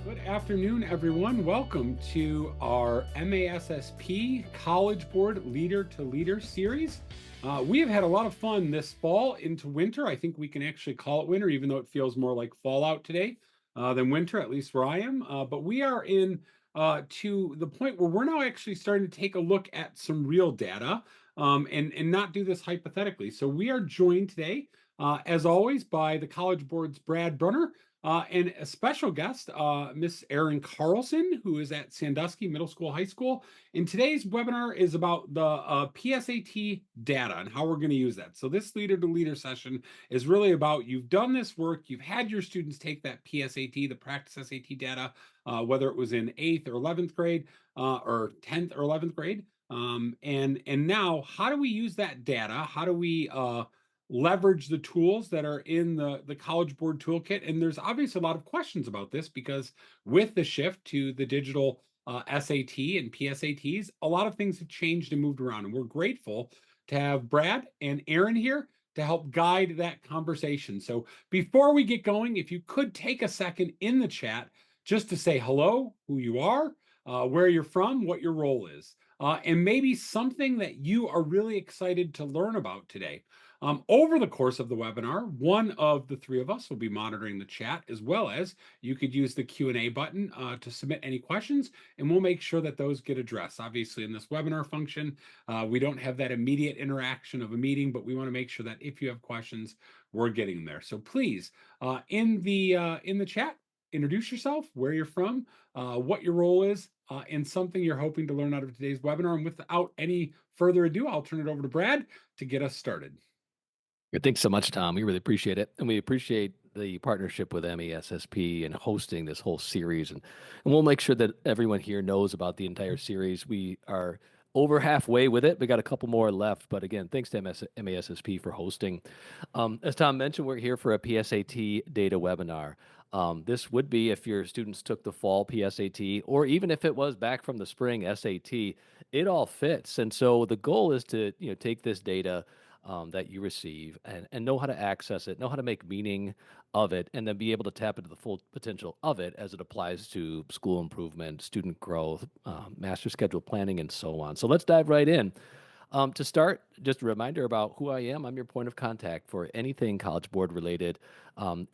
Good afternoon, everyone. Welcome to our MASSP College Board Leader2Leader series. We have had a lot of fun this fall into winter. I think we can actually call it winter, even though it feels more like fall out today than winter, at least where I am. But we are in to the point where we're now actually starting to take a look at some real data and not do this hypothetically. So we are joined today, as always, by the College Board's Brad Brunner. And a special guest, Miss Erin Carlson, who is at Sandusky Middle School, High School. And today's webinar is about the PSAT data and how we're going to use that. So this Leader to Leader session is really about you've done this work, you've had your students take that PSAT, the practice SAT data, whether it was in 8th or 11th grade or 10th or 11th grade. And now, how do we use that data? How do we leverage the tools that are in the College Board toolkit? And there's obviously a lot of questions about this because with the shift to the digital SAT and PSATs, a lot of things have changed and moved around. And we're grateful to have Brad and Erin here to help guide that conversation. So before we get going, if you could take a second in the chat just to say hello, who you are, where you're from, what your role is, and maybe something that you are really excited to learn about today. Over the course of the webinar, one of the three of us will be monitoring the chat, as well as you could use the Q&A button to submit any questions, and we'll make sure that those get addressed. Obviously, in this webinar function, we don't have that immediate interaction of a meeting, but we want to make sure that if you have questions, we're getting there. So please, in the chat, introduce yourself, where you're from, what your role is, and something you're hoping to learn out of today's webinar. And without any further ado, I'll turn it over to Brad to get us started. Good. Thanks so much, Tom. We really appreciate it. And we appreciate the partnership with MASSP and hosting this whole series. And we'll make sure that everyone here knows about the entire series. We are over halfway with it. We got a couple more left. But again, thanks to MASSP for hosting. As Tom mentioned, we're here for a PSAT data webinar. This would be if your students took the fall PSAT, or even if it was back from the spring SAT, it all fits. And so the goal is to take this data that you receive and know how to access it, know how to make meaning of it, and then be able to tap into the full potential of it as it applies to school improvement, student growth, master schedule planning, and so on. So let's dive right in. To start, just a reminder about who I am. I'm your point of contact for anything College Board related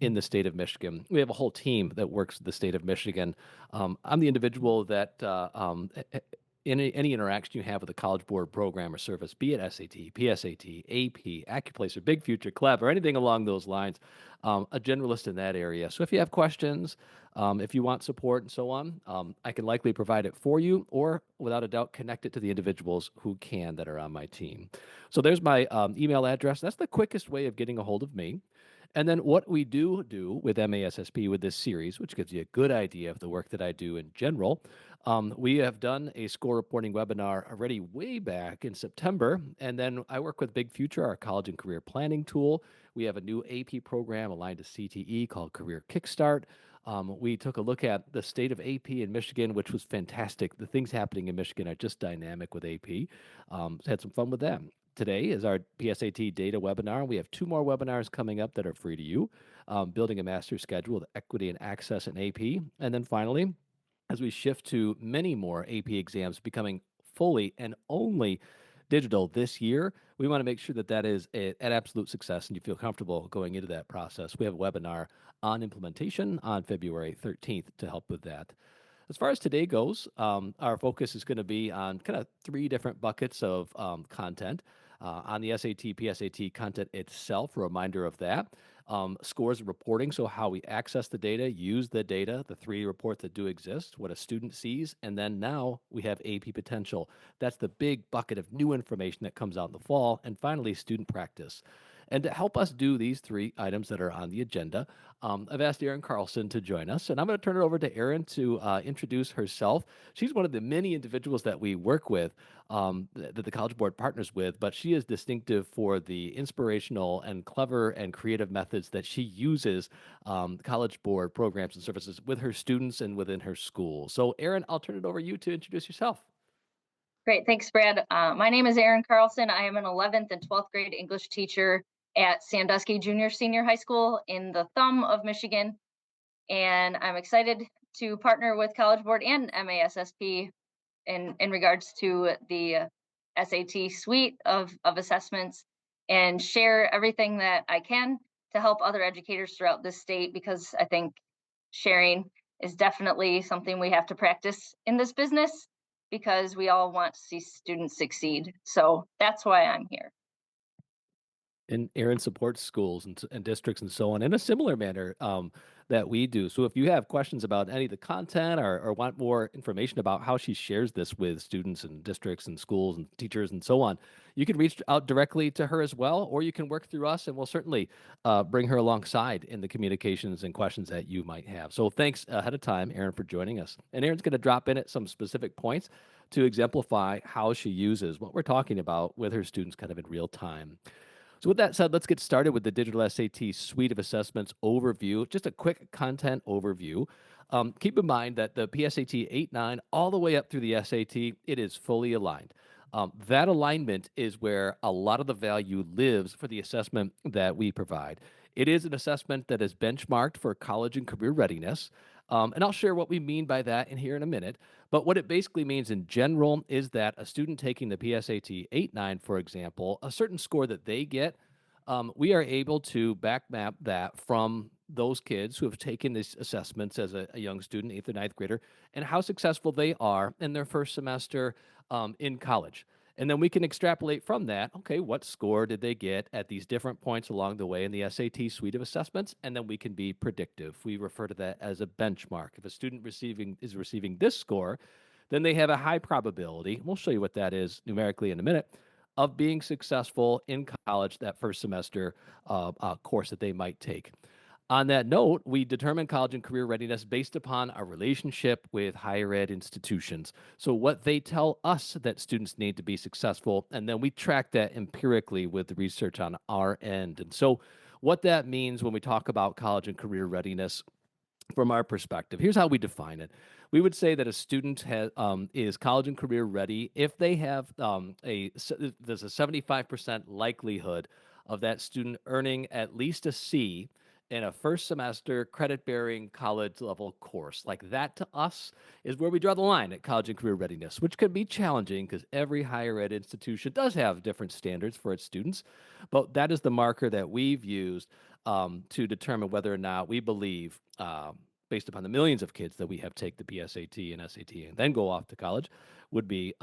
in the state of Michigan. We have a whole team that works the state of Michigan. I'm the individual that in any interaction you have with a College Board program or service, be it SAT, PSAT, AP, AccuPlacer, Big Future, CLEP, or anything along those lines, a generalist in that area. So if you have questions, if you want support and so on, I can likely provide it for you, or without a doubt, connect it to the individuals who can that are on my team. So there's my email address. That's the quickest way of getting a hold of me. And then what we do with MASSP with this series, which gives you a good idea of the work that I do in general, we have done a score reporting webinar already way back in September. And then I work with Big Future, our college and career planning tool. We have a new AP program aligned to CTE called Career Kickstart. We took a look at the state of AP in Michigan, which was fantastic. The things happening in Michigan are just dynamic with AP. Had some fun with them. Today is our PSAT data webinar. We have 2 more webinars coming up that are free to you. Building a master schedule with equity and access in AP. And then finally, as we shift to many more AP exams becoming fully and only digital this year, we want to make sure that that is an absolute success and you feel comfortable going into that process. We have a webinar on implementation on February 13th to help with that. As far as today goes, our focus is going to be on kind of 3 different buckets of content. On the SAT, PSAT content itself, a reminder of that. Scores and reporting, so how we access the data, use the data, the 3 reports that do exist, what a student sees, and then now we have AP potential. That's the big bucket of new information that comes out in the fall. And finally, student practice. And to help us do these 3 items that are on the agenda, I've asked Erin Carlson to join us, and I'm going to turn it over to Erin to introduce herself. She's one of the many individuals that we work with, that the College Board partners with, but she is distinctive for the inspirational and clever and creative methods that she uses College Board programs and services with her students and within her school. So, Erin, I'll turn it over to you to introduce yourself. Great, thanks, Brad. My name is Erin Carlson. I am an 11th and 12th grade English teacher at Sandusky Junior Senior High School in the thumb of Michigan. And I'm excited to partner with College Board and MASSP in regards to the SAT suite of assessments, and share everything that I can to help other educators throughout the state, because I think sharing is definitely something we have to practice in this business, because we all want to see students succeed. So that's why I'm here. And Erin supports schools and districts and so on in a similar manner that we do. So if you have questions about any of the content or want more information about how she shares this with students and districts and schools and teachers and so on, you can reach out directly to her as well, or you can work through us, and we'll certainly bring her alongside in the communications and questions that you might have. So thanks ahead of time, Erin, for joining us. And Erin's going to drop in at some specific points to exemplify how she uses what we're talking about with her students kind of in real time. So with that said, let's get started with the Digital SAT Suite of Assessments overview. Just a quick content overview. Keep in mind that the PSAT 8-9 all the way up through the SAT, it is fully aligned. That alignment is where a lot of the value lives for the assessment that we provide. It is an assessment that is benchmarked for college and career readiness. And I'll share what we mean by that in here in a minute. But what it basically means in general is that a student taking the PSAT 8-9, for example, a certain score that they get, we are able to back map that from those kids who have taken these assessments as a young student, 8th or ninth grader, and how successful they are in their first semester in college. And then we can extrapolate from that, okay, what score did they get at these different points along the way in the SAT suite of assessments? And then we can be predictive. We refer to that as a benchmark. If a student is receiving this score, then they have a high probability, we'll show you what that is numerically in a minute, of being successful in college that first semester course that they might take. On that note, we determine college and career readiness based upon our relationship with higher ed institutions. So, what they tell us that students need to be successful, and then we track that empirically with the research on our end. And so, what that means when we talk about college and career readiness from our perspective, here's how we define it. We would say that a student is college and career ready if they have there's a 75% likelihood of that student earning at least a C in a first semester credit bearing college level course. Like that to us is where we draw the line at college and career readiness, which can be challenging because every higher ed institution does have different standards for its students. But that is the marker that we've used to determine whether or not we believe, based upon the millions of kids that we have take the PSAT and SAT and then go off to college, would be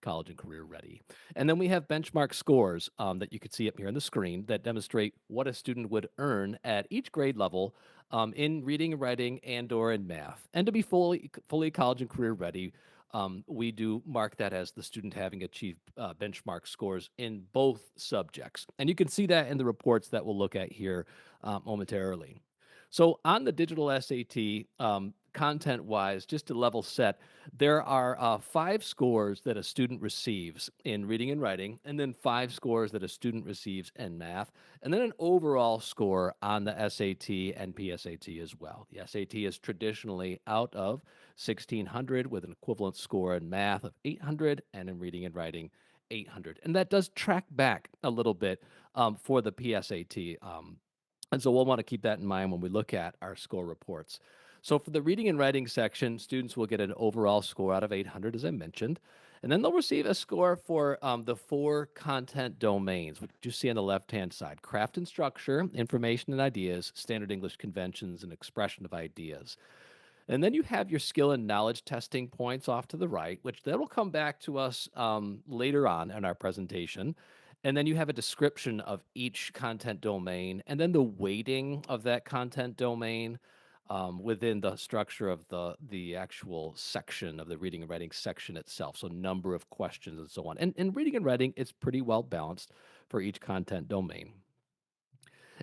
college and career ready. And then we have benchmark scores that you could see up here on the screen that demonstrate what a student would earn at each grade level in reading, writing, and/or in math. And to be fully college and career ready, we do mark that as the student having achieved benchmark scores in both subjects. And you can see that in the reports that we'll look at here momentarily. So on the digital SAT, content-wise, just to level set, there are 5 scores that a student receives in reading and writing, and then 5 scores that a student receives in math, and then an overall score on the SAT and PSAT as well. The SAT is traditionally out of 1,600 with an equivalent score in math of 800 and in reading and writing 800. And that does track back a little bit for the PSAT. And so we'll want to keep that in mind when we look at our score reports. So for the reading and writing section, students will get an overall score out of 800, as I mentioned. And then they'll receive a score for the 4 content domains, which you see on the left-hand side: craft and structure, information and ideas, standard English conventions, and expression of ideas. And then you have your skill and knowledge testing points off to the right, which that'll come back to us later on in our presentation. And then you have a description of each content domain and then the weighting of that content domain within the structure of the actual section of the reading and writing section itself. So number of questions and so on. And in reading and writing, it's pretty well balanced for each content domain.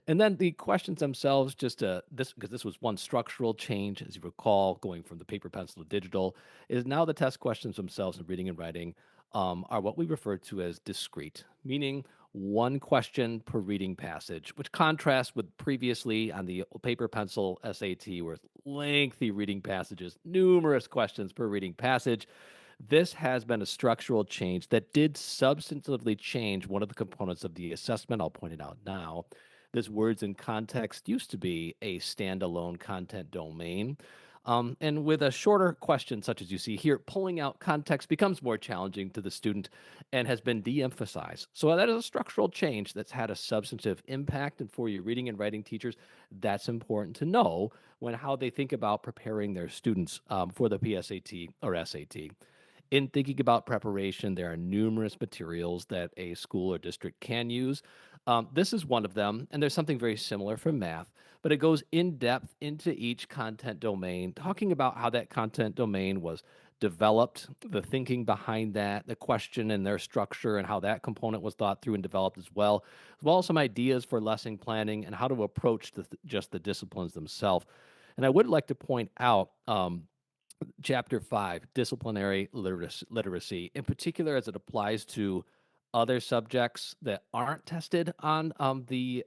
And then the questions themselves, just because this was one structural change, as you recall, going from the paper pencil to digital, is now the test questions themselves in reading and writing are what we refer to as discrete, meaning one question per reading passage, which contrasts with previously on the paper pencil SAT, where it's lengthy reading passages, numerous questions per reading passage. This has been a structural change that did substantively change one of the components of the assessment. I'll point it out now. This words and context used to be a standalone content domain. And with a shorter question, such as you see here, pulling out context becomes more challenging to the student and has been de-emphasized. So that is a structural change that's had a substantive impact. And for your reading and writing teachers, that's important to know when how they think about preparing their students for the PSAT or SAT. In thinking about preparation, there are numerous materials that a school or district can use. This is one of them, and there's something very similar for math, but it goes in depth into each content domain, talking about how that content domain was developed, the thinking behind that, the question and their structure, and how that component was thought through and developed as well as some ideas for lesson planning and how to approach just the disciplines themselves. And I would like to point out Chapter 5, disciplinary literacy, in particular as it applies to other subjects that aren't tested on the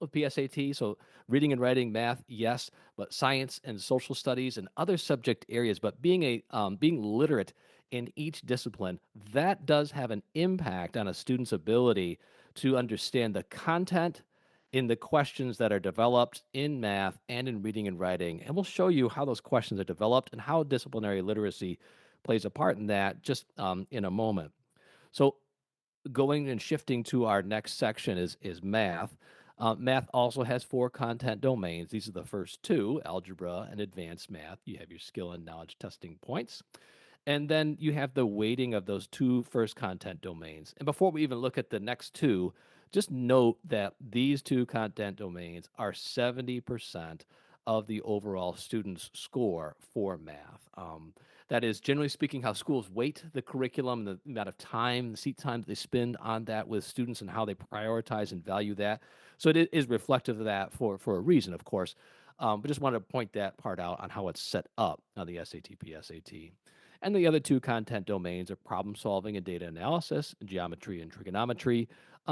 PSAT. So, reading and writing, math, yes, but science and social studies and other subject areas. But being literate in each discipline, that does have an impact on a student's ability to understand the content in the questions that are developed in math and in reading and writing. And we'll show you how those questions are developed and how disciplinary literacy plays a part in that just in a moment. So going and shifting to our next section is math. Math also has 4 content domains. These are the first 2, algebra and advanced math. You have your skill and knowledge testing points. And then you have the weighting of those 2 first content domains. And before we even look at the next 2, just note that these 2 content domains are 70% of the overall student's score for math. That is, generally speaking, how schools weight the curriculum, the amount of time, the seat time that they spend on that with students and how they prioritize and value that. So it is reflective of that for a reason, of course. But just wanted to point that part out on how it's set up on the SAT, PSAT. And the other 2 content domains are problem solving and data analysis, geometry and trigonometry.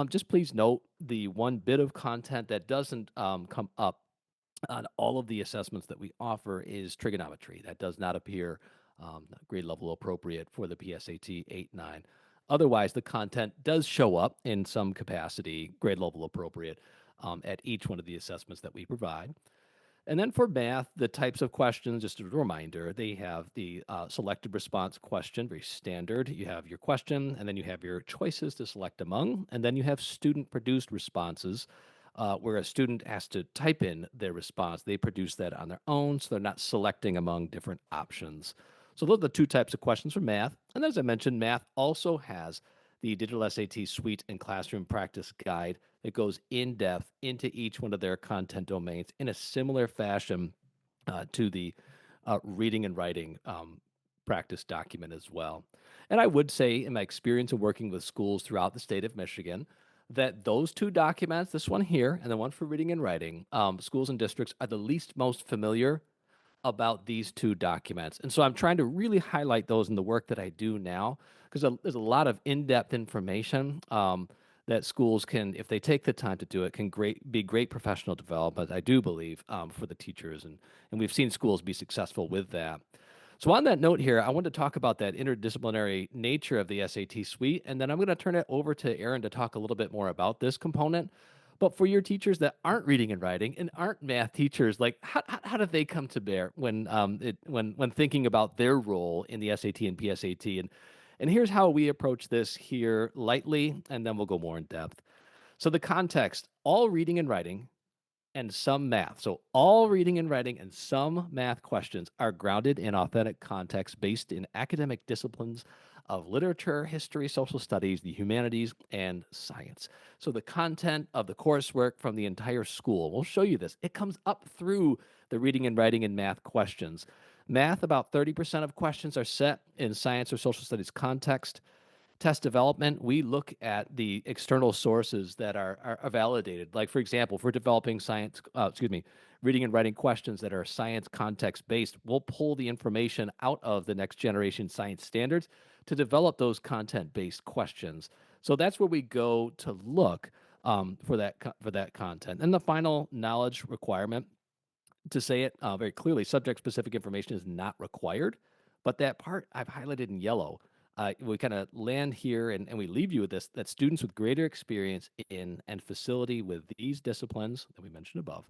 Just please note the one bit of content that doesn't come up on all of the assessments that we offer is trigonometry. That does not appear grade level appropriate for the PSAT 8, 9. Otherwise, the content does show up in some capacity, grade level appropriate, at each one of the assessments that we provide. And then for math, the types of questions, just a reminder, they have the selected response question, very standard. You have your question, and then you have your choices to select among, and then you have student-produced responses, where a student has to type in their response. They produce that on their own, so they're not selecting among different options. So those are the 2 types of questions for math. And as I mentioned, math also has the Digital SAT Suite and Classroom Practice Guide that goes in depth into each one of their content domains in a similar fashion to the reading and writing practice document as well. And I would say, in my experience of working with schools throughout the state of Michigan, that those 2 documents, this one here and the one for reading and writing, schools and districts are the least most familiar about these 2 documents. And so I'm trying to really highlight those in the work that I do now, because there's a lot of in-depth information that schools can, if they take the time to do it, can be great professional development, I do believe, for the teachers. And we've seen schools be successful with that. So on that note here, I want to talk about that interdisciplinary nature of the SAT suite, and then I'm going to turn it over to Erin to talk a little bit more about this component. But for your teachers that aren't reading and writing and aren't math teachers, like how do they come to bear when when thinking about their role in the SAT and PSAT? And here's how we approach this here lightly, and then we'll go more in depth. So the context: all reading and writing and some math. So all reading and writing and some math questions are grounded in authentic context based in academic disciplines of literature, history, social studies, the humanities, and science. So the content of the coursework from the entire school, we'll show you this. It comes up through the reading and writing and math questions. Math, about 30% of questions are set in science or social studies context. Test development, we look at the external sources that are validated. Like, for example, if we're developing reading and writing questions that are science context based, we'll pull the information out of the next generation science standards to develop those content based questions. So that's where we go to look for that content. And the final knowledge requirement, to say it very clearly, subject specific information is not required, but that part I've highlighted in yellow. We kind of land here and we leave you with this, that students with greater experience in and facility with these disciplines that we mentioned above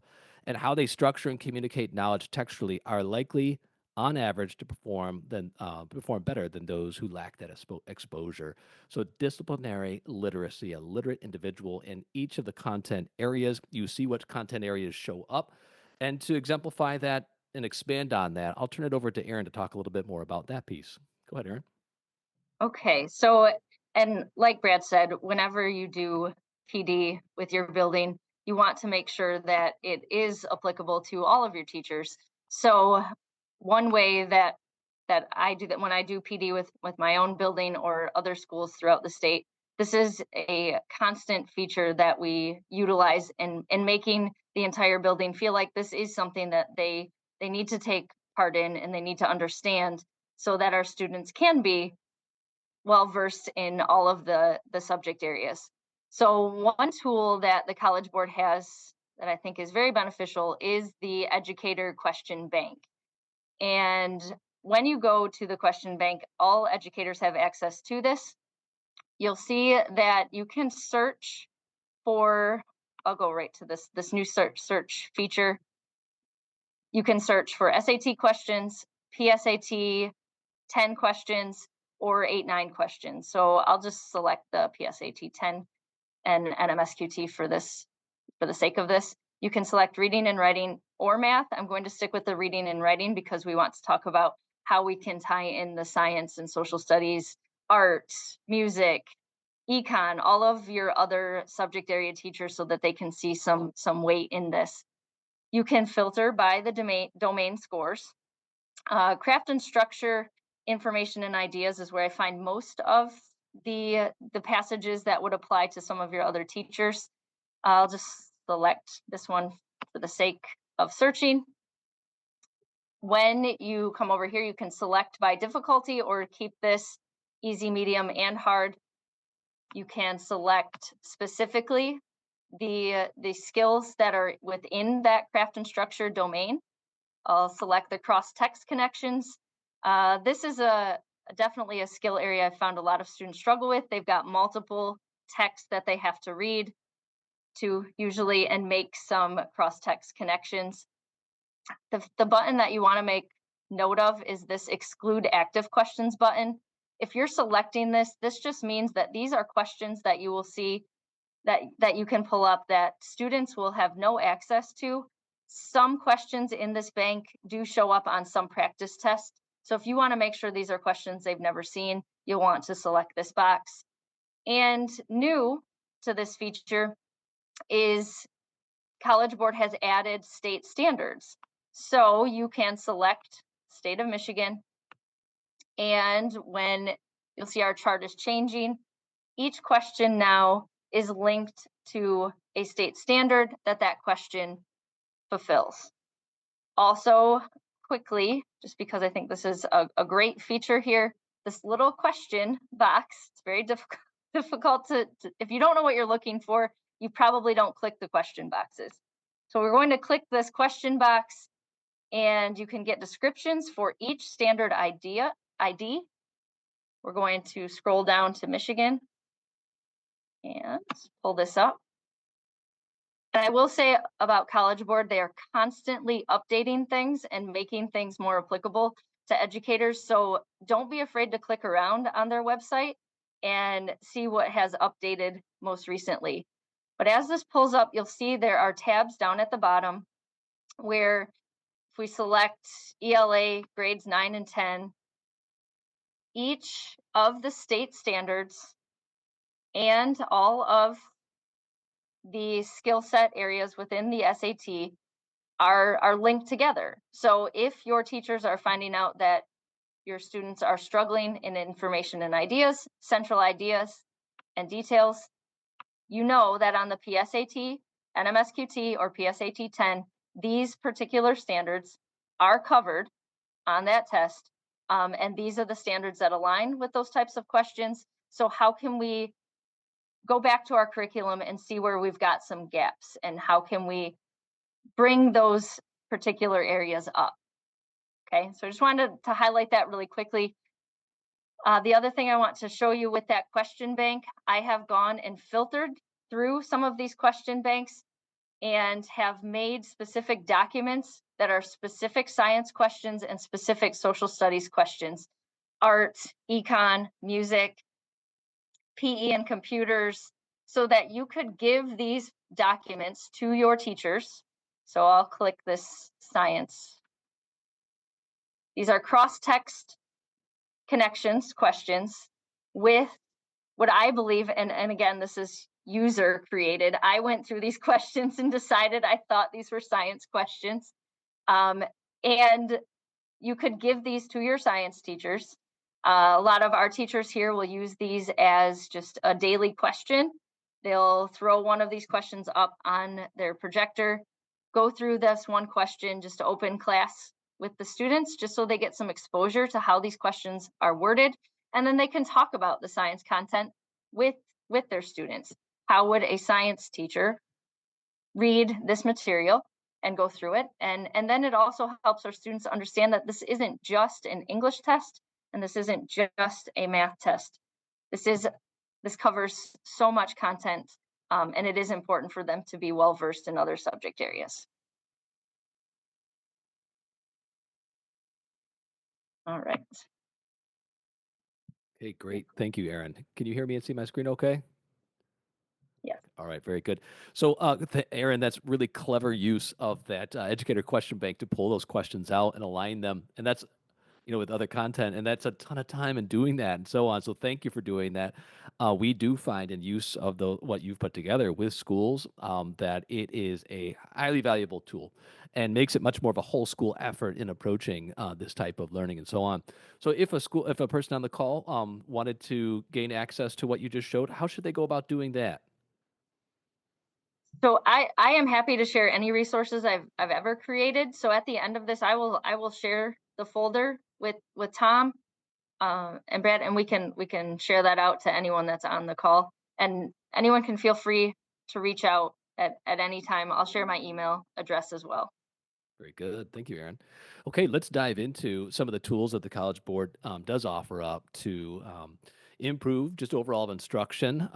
and how they structure and communicate knowledge textually are likely on average to perform better than those who lack that exposure. So disciplinary literacy, a literate individual in each of the content areas. You see what content areas show up. And to exemplify that and expand on that, I'll turn it over to Erin to talk a little bit more about that piece. Go ahead, Erin. Okay, so, and like Brad said, whenever you do PD with your building, you want to make sure that it is applicable to all of your teachers. So one way that I do that when I do PD with my own building or other schools throughout the state, this is a constant feature that we utilize in making the entire building feel like this is something that they need to take part in and they need to understand so that our students can be well versed in all of the subject areas. So one tool that the College Board has that I think is very beneficial is the educator question bank. And when you go to the question bank, all educators have access to this. You'll see that you can search for, I'll go right to this new search feature. You can search for SAT questions, PSAT 10 questions, or 8-9 questions. So I'll just select the PSAT 10 and NMSQT for the sake of this. You can select reading and writing or math. I'm going to stick with the reading and writing because we want to talk about how we can tie in the science and social studies, art, music, econ, all of your other subject area teachers so that they can see some weight in this. You can filter by the domain scores. Craft and structure, information and ideas is where I find most of the passages that would apply to some of your other teachers. I'll just select this one for the sake of searching. When you come over here, you can select by difficulty or keep this easy, medium, and hard. You can select specifically the skills that are within that craft and structure domain. I'll select the cross-text connections. This is definitely a skill area I found a lot of students struggle with. They've got multiple texts that they have to read to usually and make some cross-text connections. The button that you want to make note of is this exclude active questions button. If you're selecting this just means that these are questions that you will see that you can pull up that students will have no access to. Some questions in this bank do show up on some practice tests. So if you want to make sure these are questions they've never seen, you'll want to select this box. And new to this feature is College Board has added state standards. So you can select state of Michigan. And when you'll see our chart is changing, each question now is linked to a state standard that question fulfills. Also, quickly, just because I think this is a great feature here, this little question box, it's very difficult to, if you don't know what you're looking for, you probably don't click the question boxes. So we're going to click this question box and you can get descriptions for each standard ID. We're going to scroll down to Michigan and pull this up. And I will say about College Board, they are constantly updating things and making things more applicable to educators. So don't be afraid to click around on their website and see what has updated most recently. But as this pulls up, you'll see there are tabs down at the bottom where if we select ELA grades 9 and 10, each of the state standards and all of the skill set areas within the SAT are linked together. So if your teachers are finding out that your students are struggling in information and ideas, central ideas and details, you know that on the PSAT, NMSQT, or PSAT 10, these particular standards are covered on that test. And these are the standards that align with those types of questions. So how can we go back to our curriculum and see where we've got some gaps and how can we bring those particular areas up? Okay, so I just wanted to highlight that really quickly. The other thing I want to show you with that question bank, I have gone and filtered through some of these question banks and have made specific documents that are specific science questions and specific social studies questions, art, econ, music, PE and computers, so that you could give these documents to your teachers. So I'll click this science. These are cross-text connections questions with what I believe, and again, this is user created. I went through these questions and decided I thought these were science questions. And you could give these to your science teachers. A lot of our teachers here will use these as just a daily question. They'll throw one of these questions up on their projector, go through this one question just to open class with the students, just so they get some exposure to how these questions are worded. And then they can talk about the science content with their students. How would a science teacher read this material and go through it? And then it also helps our students understand that this isn't just an English test, and this isn't just a math test. This covers so much content, and it is important for them to be well versed in other subject areas. All right. Okay, great. Thank you, Erin. Can you hear me and see my screen okay? Yeah. All right, very good. So, Erin, that's really clever use of that educator question bank to pull those questions out and align them. And that's, with other content, and that's a ton of time in doing that and so on. So thank you for doing that. We do find in use of what you've put together with schools that it is a highly valuable tool and makes it much more of a whole school effort in approaching this type of learning and so on. So if a person on the call wanted to gain access to what you just showed, how should they go about doing that? So I am happy to share any resources I've ever created. So at the end of this, I will share the folder with Tom and Brad, and we can share that out to anyone that's on the call. And anyone can feel free to reach out at any time. I'll share my email address as well. Very good. Thank you, Erin. Okay, let's dive into some of the tools that the College Board does offer up to improve just overall instruction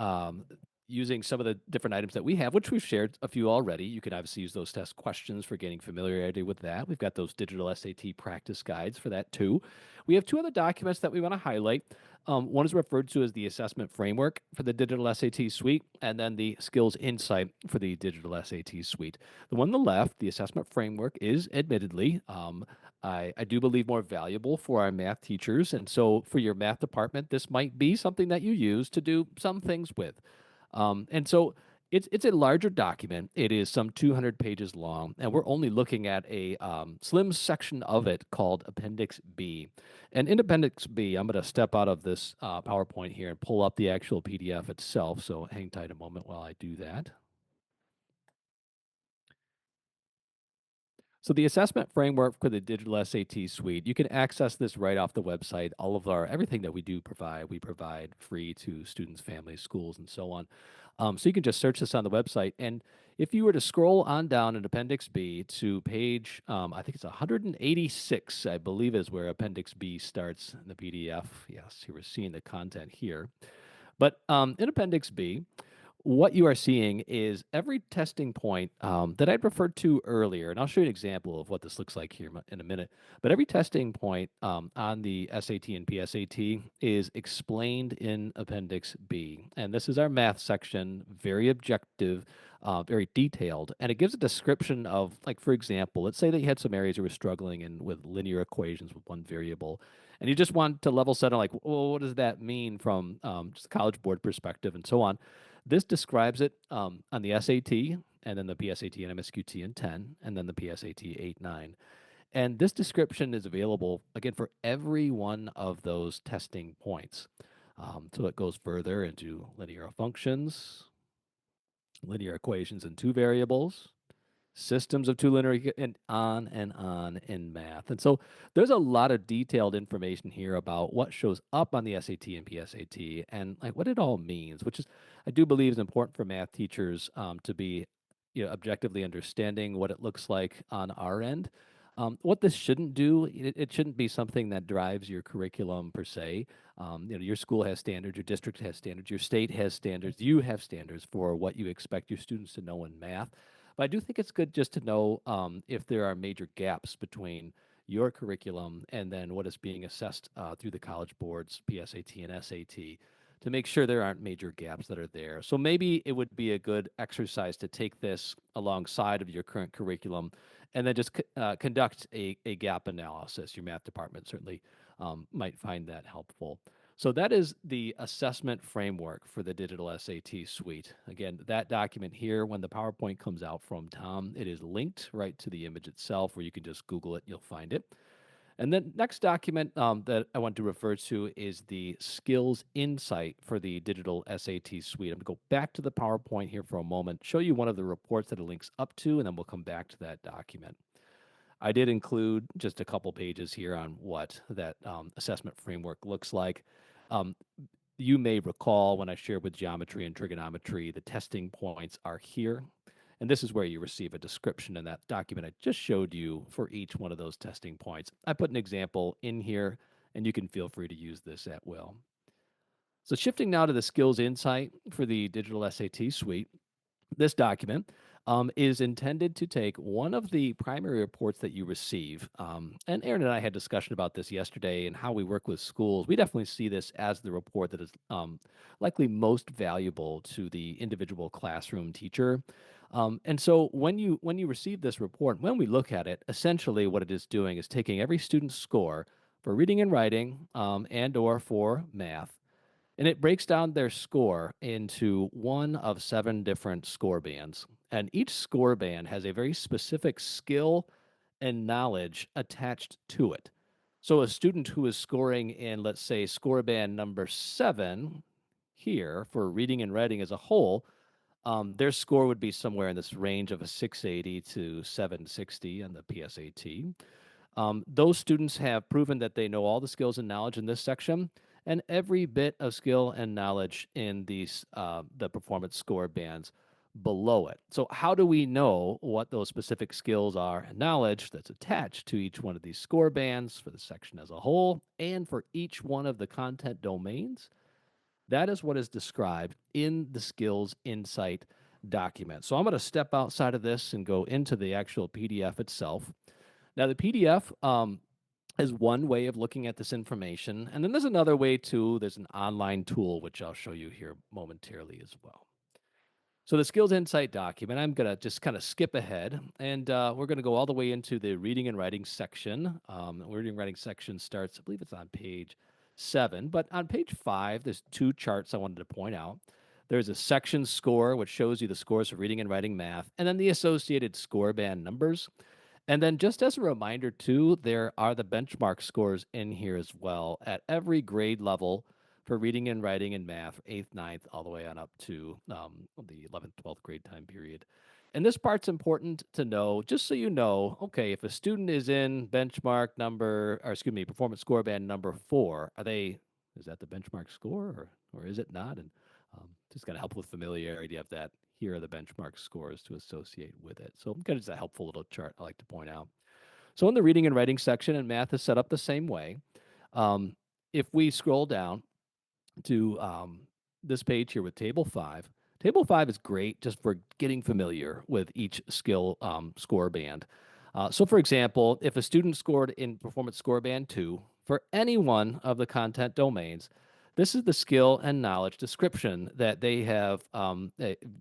using some of the different items that we have, which we've shared a few already. You can obviously use those test questions for gaining familiarity with that. We've got those digital SAT practice guides for that too. We have two other documents that we want to highlight. One is referred to as the assessment framework for the digital SAT suite, and then the skills insight for the digital SAT suite. The one on the left, the assessment framework, is admittedly, I do believe, more valuable for our math teachers. And so for your math department, this might be something that you use to do some things with. And so it's a larger document. It is some 200 pages long, and we're only looking at a slim section of it called Appendix B. And in Appendix B, I'm going to step out of this PowerPoint here and pull up the actual PDF itself. So hang tight a moment while I do that. So the assessment framework for the digital SAT suite, you can access this right off the website. All of everything that we provide free to students, families, schools, and so on. So you can just search this on the website. And if you were to scroll on down in Appendix B to page, I think it's 186, I believe is where Appendix B starts in the PDF. Yes, you were seeing the content here. But in Appendix B, what you are seeing is every testing point that I'd referred to earlier, and I'll show you an example of what this looks like here in a minute. But every testing point on the SAT and PSAT is explained in Appendix B. And this is our math section, very objective, very detailed. And it gives a description of, like, for example, let's say that you had some areas you were struggling with linear equations with one variable. And you just want to level set on, like, well, what does that mean from just a College Board perspective and so on. This describes it on the SAT, and then the PSAT and MSQT in 10, and then the PSAT 8, 9. And this description is available, again, for every one of those testing points. So it goes further into linear functions, linear equations in two variables, systems of two linear, and on in math. And so there's a lot of detailed information here about what shows up on the SAT and PSAT and, like, what it all means, which is, I do believe, is important for math teachers to be, objectively understanding what it looks like on our end. What this shouldn't do, it shouldn't be something that drives your curriculum per se. Your school has standards, your district has standards, your state has standards, you have standards for what you expect your students to know in math. But I do think it's good just to know if there are major gaps between your curriculum and then what is being assessed through the College Board's PSAT and SAT to make sure there aren't major gaps that are there. So maybe it would be a good exercise to take this alongside of your current curriculum and then just conduct a gap analysis. Your math department certainly might find that helpful. So that is the assessment framework for the digital SAT suite. Again, that document here, when the PowerPoint comes out from Tom, it is linked right to the image itself, where you can just Google it, you'll find it. And then next document that I want to refer to is the skills insight for the digital SAT suite. I'm going to go back to the PowerPoint here for a moment, show you one of the reports that it links up to, and then we'll come back to that document. I did include just a couple pages here on what that assessment framework looks like. You may recall when I shared with geometry and trigonometry, the testing points are here. And this is where you receive a description in that document I just showed you for each one of those testing points. I put an example in here, and you can feel free to use this at will. So shifting now to the skills insight for the digital SAT suite, this document is intended to take one of the primary reports that you receive. And Erin and I had discussion about this yesterday and how we work with schools. We definitely see this as the report that is likely most valuable to the individual classroom teacher. And so when you receive this report, when we look at it, essentially what it is doing is taking every student's score for reading and writing and or for math, and it breaks down their score into one of 7 different score bands. And each score band has a very specific skill and knowledge attached to it. So a student who is scoring in, let's say, score band number 7 here for reading and writing as a whole, their score would be somewhere in this range of a 680 to 760 on the PSAT. Those students have proven that they know all the skills and knowledge in this section, and every bit of skill and knowledge in these the performance score bands below it. So how do we know what those specific skills are and knowledge that's attached to each one of these score bands for the section as a whole and for each one of the content domains? That is what is described in the skills insight document. So I'm going to step outside of this and go into the actual PDF itself. Now, the PDF is one way of looking at this information. And then there's another way, too. There's an online tool, which I'll show you here momentarily as well. So the Skills Insight document, I'm going to just kind of skip ahead, and we're going to go all the way into the reading and writing section. The reading and writing section starts, I believe it's on page 7, but on page 5, there's 2 charts I wanted to point out. There's a section score, which shows you the scores for reading and writing math, and then the associated score band numbers. And then just as a reminder, too, there are the benchmark scores in here as well at every grade level for reading and writing and math, 8th, 9th, all the way on up to the 11th, 12th grade time period. And this part's important to know, just so you know, okay, if a student is in benchmark number, or excuse me, performance score band number 4, is that the benchmark score or is it not? And just going to help with familiarity of that. Here are the benchmark scores to associate with it. So kind of just a helpful little chart I like to point out. So in the reading and writing section, and math is set up the same way. If we scroll down to this page here with Table 5, Table 5 is great just for getting familiar with each skill score band. So for example, if a student scored in performance score band 2 for any one of the content domains, this is the skill and knowledge description that they have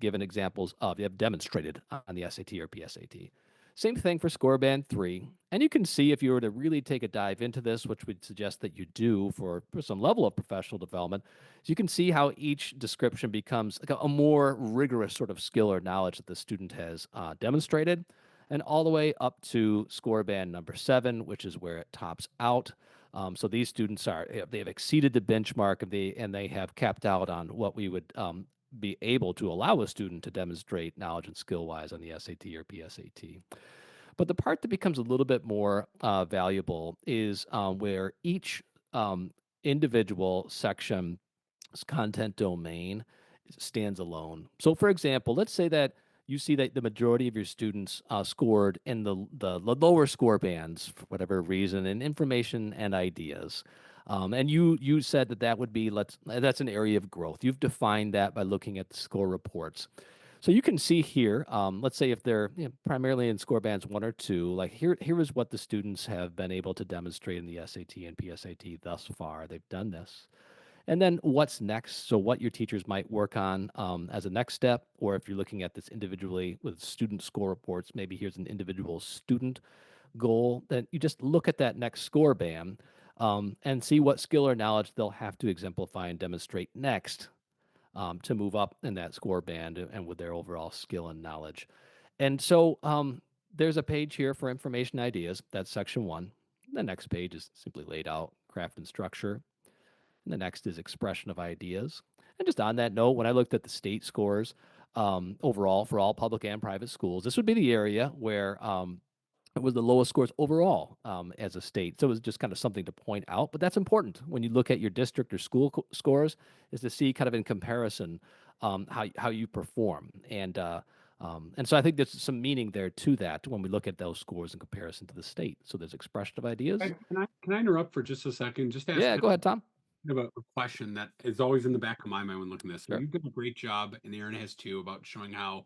given examples of, they have demonstrated on the SAT or PSAT. Same thing for score band 3. And you can see if you were to really take a dive into this, which we'd suggest that you do for some level of professional development, so you can see how each description becomes like a more rigorous sort of skill or knowledge that the student has demonstrated, and all the way up to score band number 7, which is where it tops out. So these students they have exceeded the benchmark and they have capped out on what we would be able to allow a student to demonstrate knowledge and skill-wise on the SAT or PSAT. But the part that becomes a little bit more valuable is where each individual section's content domain stands alone. So for example, let's say that you see that the majority of your students scored in the lower score bands for whatever reason in information and ideas. And you said that would be, that's an area of growth. You've defined that by looking at the score reports. So you can see here, let's say if they're primarily in score bands 1 or 2, like here is what the students have been able to demonstrate in the SAT and PSAT thus far. They've done this. And then what's next? So what your teachers might work on as a next step, or if you're looking at this individually with student score reports, maybe here's an individual student goal, then you just look at that next score band and see what skill or knowledge they'll have to exemplify and demonstrate next to move up in that score band and with their overall skill and knowledge. And so there's a page here for information ideas. That's section 1. The next page is simply laid out craft and structure. And the next is expression of ideas. And just on that note, when I looked at the state scores overall for all public and private schools, this would be the area where it was the lowest scores overall as a state. So it was just kind of something to point out. But that's important when you look at your district or school scores, is to see kind of in comparison how you perform. And so I think there's some meaning there to that when we look at those scores in comparison to the state. So there's expression of ideas. Can I interrupt for just a second? Just ask Yeah, kind go ahead, Tom. of a question that is always in the back of my mind when looking at this. And Sure. you've done a great job, and Erin has too, about showing how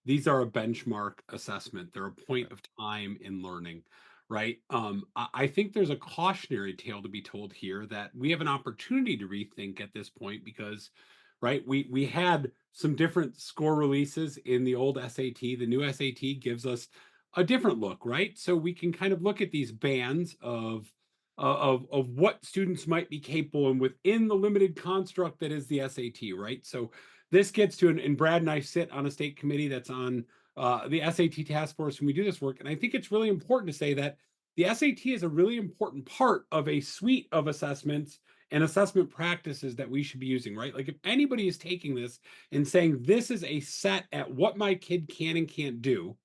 these are a benchmark assessment. They're a point Right. of time in learning, right? I think there's a cautionary tale to be told here that we have an opportunity to rethink at this point because, right, we had some different score releases in the old SAT. The new SAT gives us a different look, right? So we can kind of look at these bands of what students might be capable and within the limited construct that is the SAT, right? So this gets to, and Brad and I sit on a state committee that's on the SAT task force when we do this work. And I think it's really important to say that the SAT is a really important part of a suite of assessments and assessment practices that we should be using, right? Like if anybody is taking this and saying this is a set at what my kid can and can't do,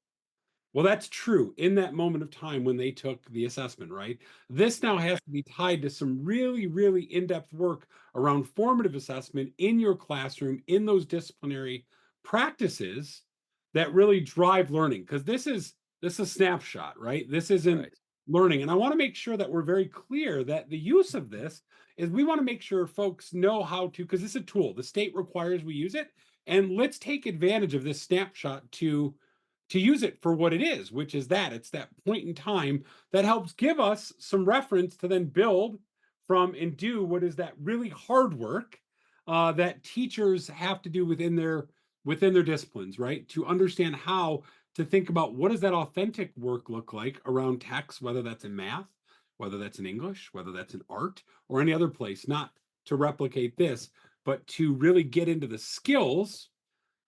well, that's true in that moment of time when they took the assessment, right? This now has to be tied to some really, really in-depth work around formative assessment in your classroom, in those disciplinary practices that really drive learning. Because this is a snapshot, right? This isn't Right. learning. And I want to make sure that we're very clear that the use of this is we want to make sure folks know how to, because it's a tool. The state requires we use it. And let's take advantage of this snapshot to use it for what it is, which is that it's that point in time that helps give us some reference to then build from and do what is that really hard work that teachers have to do within their disciplines, right? To understand how to think about what does that authentic work look like around text, whether that's in math, whether that's in English, whether that's in art, or any other place, not to replicate this, but to really get into the skills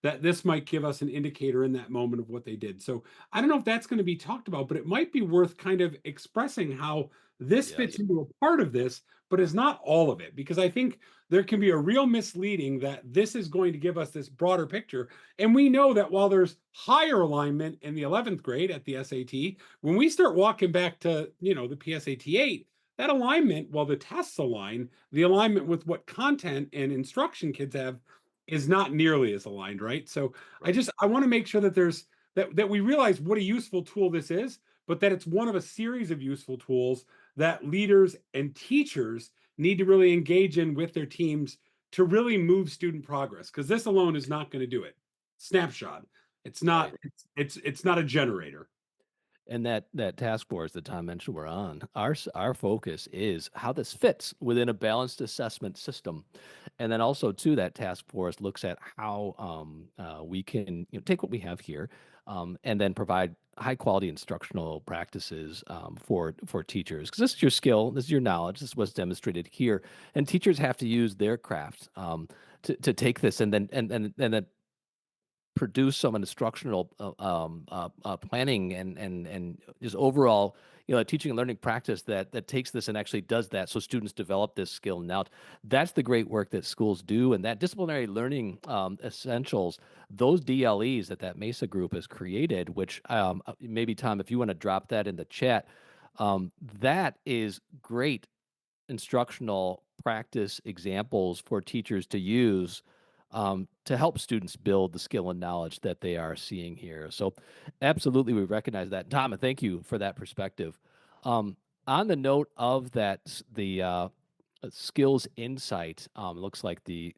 that this might give us an indicator in that moment of what they did. So I don't know if that's going to be talked about, but it might be worth kind of expressing how this fits Yes. into a part of this, but is not all of it. Because I think there can be a real misleading that this is going to give us this broader picture. And we know that while there's higher alignment in the 11th grade at the SAT, when we start walking back to, the PSAT 8, that alignment, while the tests align, the alignment with what content and instruction kids have is not nearly as aligned, right? So Right. I want to make sure that there's that we realize what a useful tool this is, but that it's one of a series of useful tools that leaders and teachers need to really engage in with their teams to really move student progress, because this alone is not going to do it. Snapshot. It's not Right. it's not a generator. And that task force that Tom mentioned we're on, our focus is how this fits within a balanced assessment system, and then also too that task force looks at how we can take what we have here, and then provide high quality instructional practices for teachers, because this is your skill, this is your knowledge, this is what's demonstrated here, and teachers have to use their craft to take this and then produce some instructional planning and just overall teaching and learning practice that takes this and actually does that so students develop this skill. Now that's the great work that schools do, and that disciplinary learning essentials, those DLEs that Mesa group has created, which maybe Tom, if you want to drop that in the chat, that is great instructional practice examples for teachers to use to help students build the skill and knowledge that they are seeing here. So, absolutely, we recognize that. Tom, thank you for that perspective. Um, on the note of that, the skills insight looks like the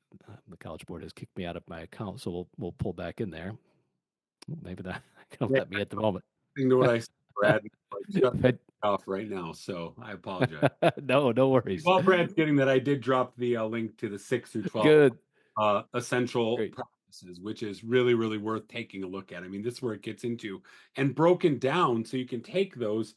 College Board has kicked me out of my account, so we'll pull back in there. Maybe that can Yeah, let me at the moment. I know what I said, Brad. Like, shut But off right now. So I apologize. no, no worries. While Brad's getting that, I did drop the link to the 6 through 12 Good. essential Great. practices, which is really, really worth taking a look at. I mean, this is where it gets into and broken down so you can take those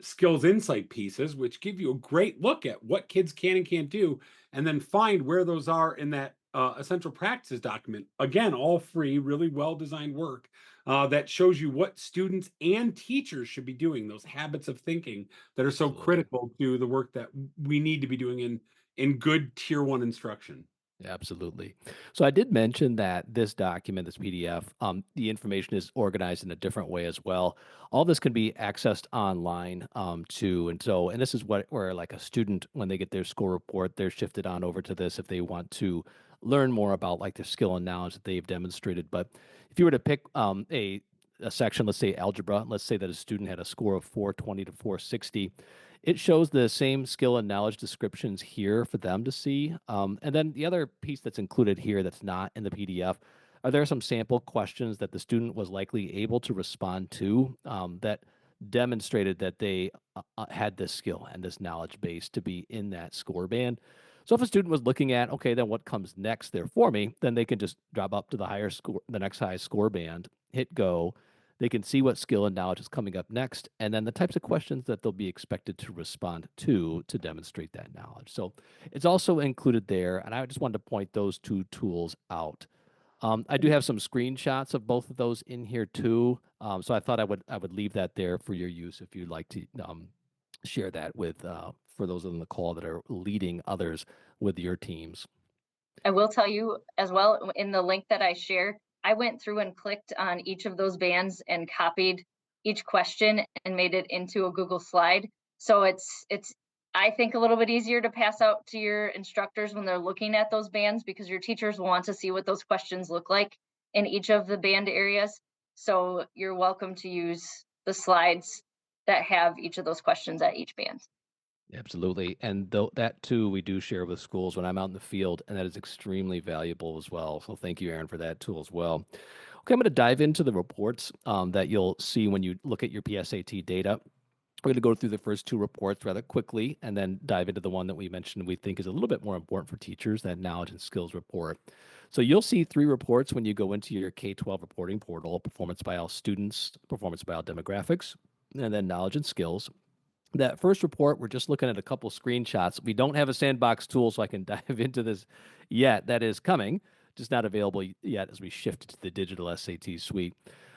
skills insight pieces, which give you a great look at what kids can and can't do, and then find where those are in that essential practices document. Again, all free, really well designed work that shows you what students and teachers should be doing, those habits of thinking that are so Absolutely. critical to the work that we need to be doing in good tier one instruction. Absolutely. So I did mention that this document, this PDF, the information is organized in a different way as well. All this can be accessed online too, and this is where like a student, when they get their school report, they're shifted on over to this if they want to learn more about like the skill and knowledge that they've demonstrated. But if you were to pick a section, let's say algebra, let's say that a student had a score of 420 to 460. It shows the same skill and knowledge descriptions here for them to see. And then the other piece that's included here that's not in the PDF, are there some sample questions that the student was likely able to respond to that demonstrated that they had this skill and this knowledge base to be in that score band. So if a student was looking at, okay, then what comes next there for me, then they can just drop up to the higher score, the next highest score band, hit go, they can see what skill and knowledge is coming up next, and then the types of questions that they'll be expected to respond to demonstrate that knowledge. So it's also included there, and I just wanted to point those two tools out. I do have some screenshots of both of those in here too, so I thought I would leave that there for your use if you'd like to share that with for those on the call that are leading others with your teams. I will tell you as well, in the link that I share, I went through and clicked on each of those bands and copied each question and made it into a Google slide. So it's I think a little bit easier to pass out to your instructors when they're looking at those bands because your teachers want to see what those questions look like in each of the band areas. So you're welcome to use the slides that have each of those questions at each band. Absolutely. And that too, we do share with schools when I'm out in the field, and that is extremely valuable as well. So thank you, Aaron, for that tool as well. Okay, I'm going to dive into the reports that you'll see when you look at your PSAT data. We're going to go through the first two reports rather quickly and then dive into the one that we mentioned we think is a little bit more important for teachers, that knowledge and skills report. So you'll see three reports when you go into your K-12 reporting portal: performance by all students, performance by all demographics, and then knowledge and skills. That first report, we're just looking at a couple screenshots. We don't have a sandbox tool, so I can dive into this yet. That is coming, just not available yet as we shift to the digital SAT suite.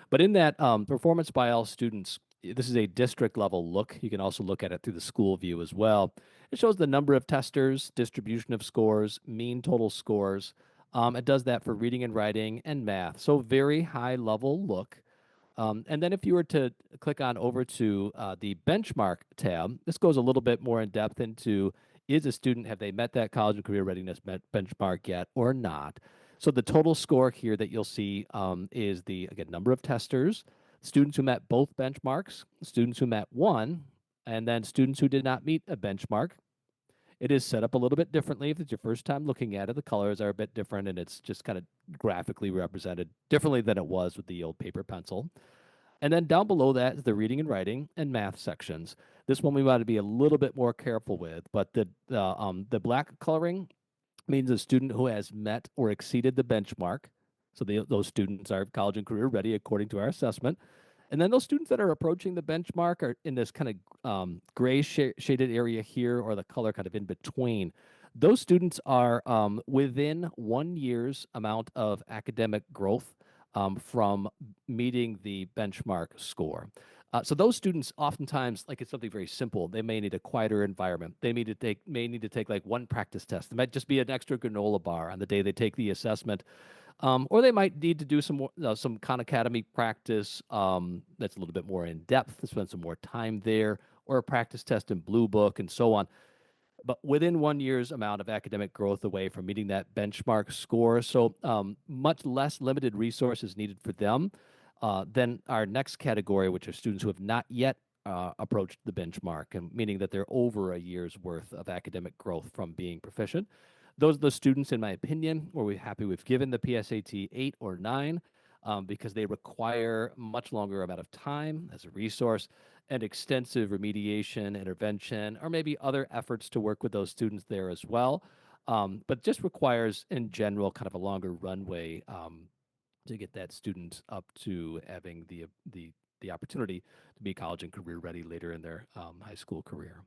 But in that performance by all students, this is a district level look. You can also look at it through the school view as well. It shows the number of testers, distribution of scores, mean total scores. It does that for reading and writing and math. So very high level look. And then if you were to click on over to the benchmark tab, this goes a little bit more in depth into, is a student, have they met that college and career readiness benchmark yet or not? So the total score here that you'll see is the, again, number of testers, students who met both benchmarks, students who met one, and then students who did not meet a benchmark. It is set up a little bit differently. If it's your first time looking at it, the colors are a bit different, and it's just kind of graphically represented differently than it was with the old paper pencil. And then down below that is the reading and writing and math sections. This one we want to be a little bit more careful with, but the black coloring means a student who has met or exceeded the benchmark. So those students are college and career ready according to our assessment. And then those students that are approaching the benchmark are in this kind of gray shaded area here, or the color kind of in between. Those students are within 1 year's amount of academic growth from meeting the benchmark score. So those students oftentimes, like, it's something very simple. They may need a quieter environment. They may need to take like one practice test. It might just be an extra granola bar on the day they take the assessment. Or they might need to do some more, some Khan Academy practice that's a little bit more in depth, spend some more time there, or a practice test in Blue Book and so on. But within 1 year's amount of academic growth away from meeting that benchmark score. So much less limited resources needed for them. Then our next category, which are students who have not yet approached the benchmark, and meaning that they're over a year's worth of academic growth from being proficient. Those are the students, in my opinion, where we're happy we've given the PSAT 8 or 9. because they require much longer amount of time as a resource and extensive remediation, intervention, or maybe other efforts to work with those students there as well. But just requires, in general, kind of a longer runway to get that student up to having the opportunity to be college and career ready later in their high school career.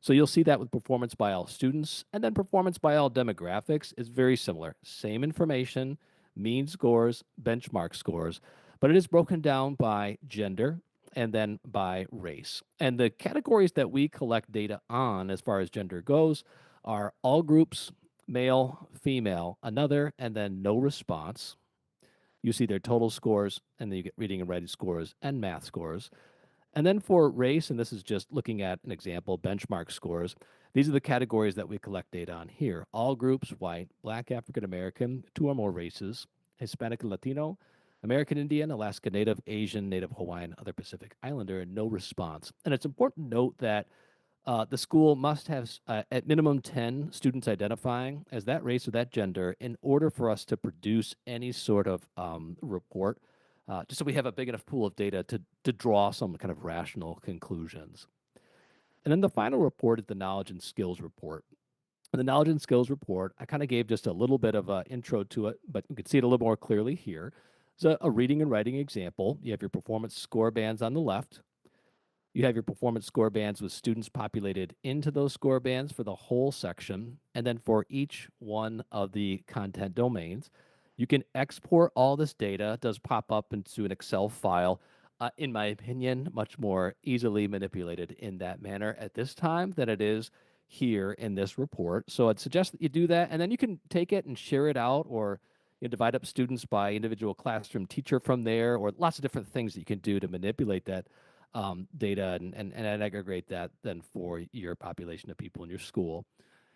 So you'll see that with performance by all students, and then performance by all demographics is very similar. Same information, mean scores, benchmark scores, but it is broken down by gender and then by race. And the categories that we collect data on as far as gender goes are all groups, male, female, another, and then no response. You see their total scores, and then you get reading and writing scores and math scores. And then for race, and this is just looking at an example, benchmark scores, these are the categories that we collect data on here. All groups, white, black, African American, two or more races, Hispanic and Latino, American Indian, Alaska Native, Asian, Native Hawaiian, other Pacific Islander, and no response. And it's important to note that the school must have at minimum 10 students identifying as that race or that gender in order for us to produce any sort of report, just so we have a big enough pool of data to draw some kind of rational conclusions. And then the final report is the knowledge and skills report. And the knowledge and skills report, I kind of gave just a little bit of an intro to it, but you can see it a little more clearly here. It's a reading and writing example. You have your performance score bands on the left. You have your performance score bands with students populated into those score bands for the whole section. And then for each one of the content domains, you can export all this data. It does pop up into an Excel file. In my opinion, much more easily manipulated in that manner at this time than it is here in this report. So I'd suggest that you do that. And then you can take it and share it out, or divide up students by individual classroom teacher from there, or lots of different things that you can do to manipulate that data and aggregate that then for your population of people in your school.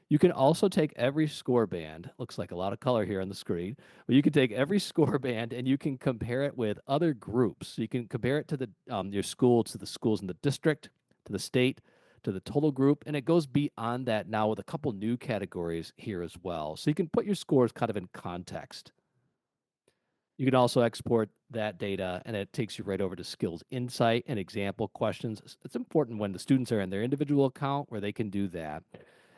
You can also take every score band, looks like a lot of color here on the screen, but you can take every score band and you can compare it with other groups. So you can compare it to the your school, to the schools in the district, to the state, to the total group, and it goes beyond that now with a couple new categories here as well. So you can put your scores kind of in context. You can also export that data, and it takes you right over to skills insight and example questions. It's important when the students are in their individual account where they can do that.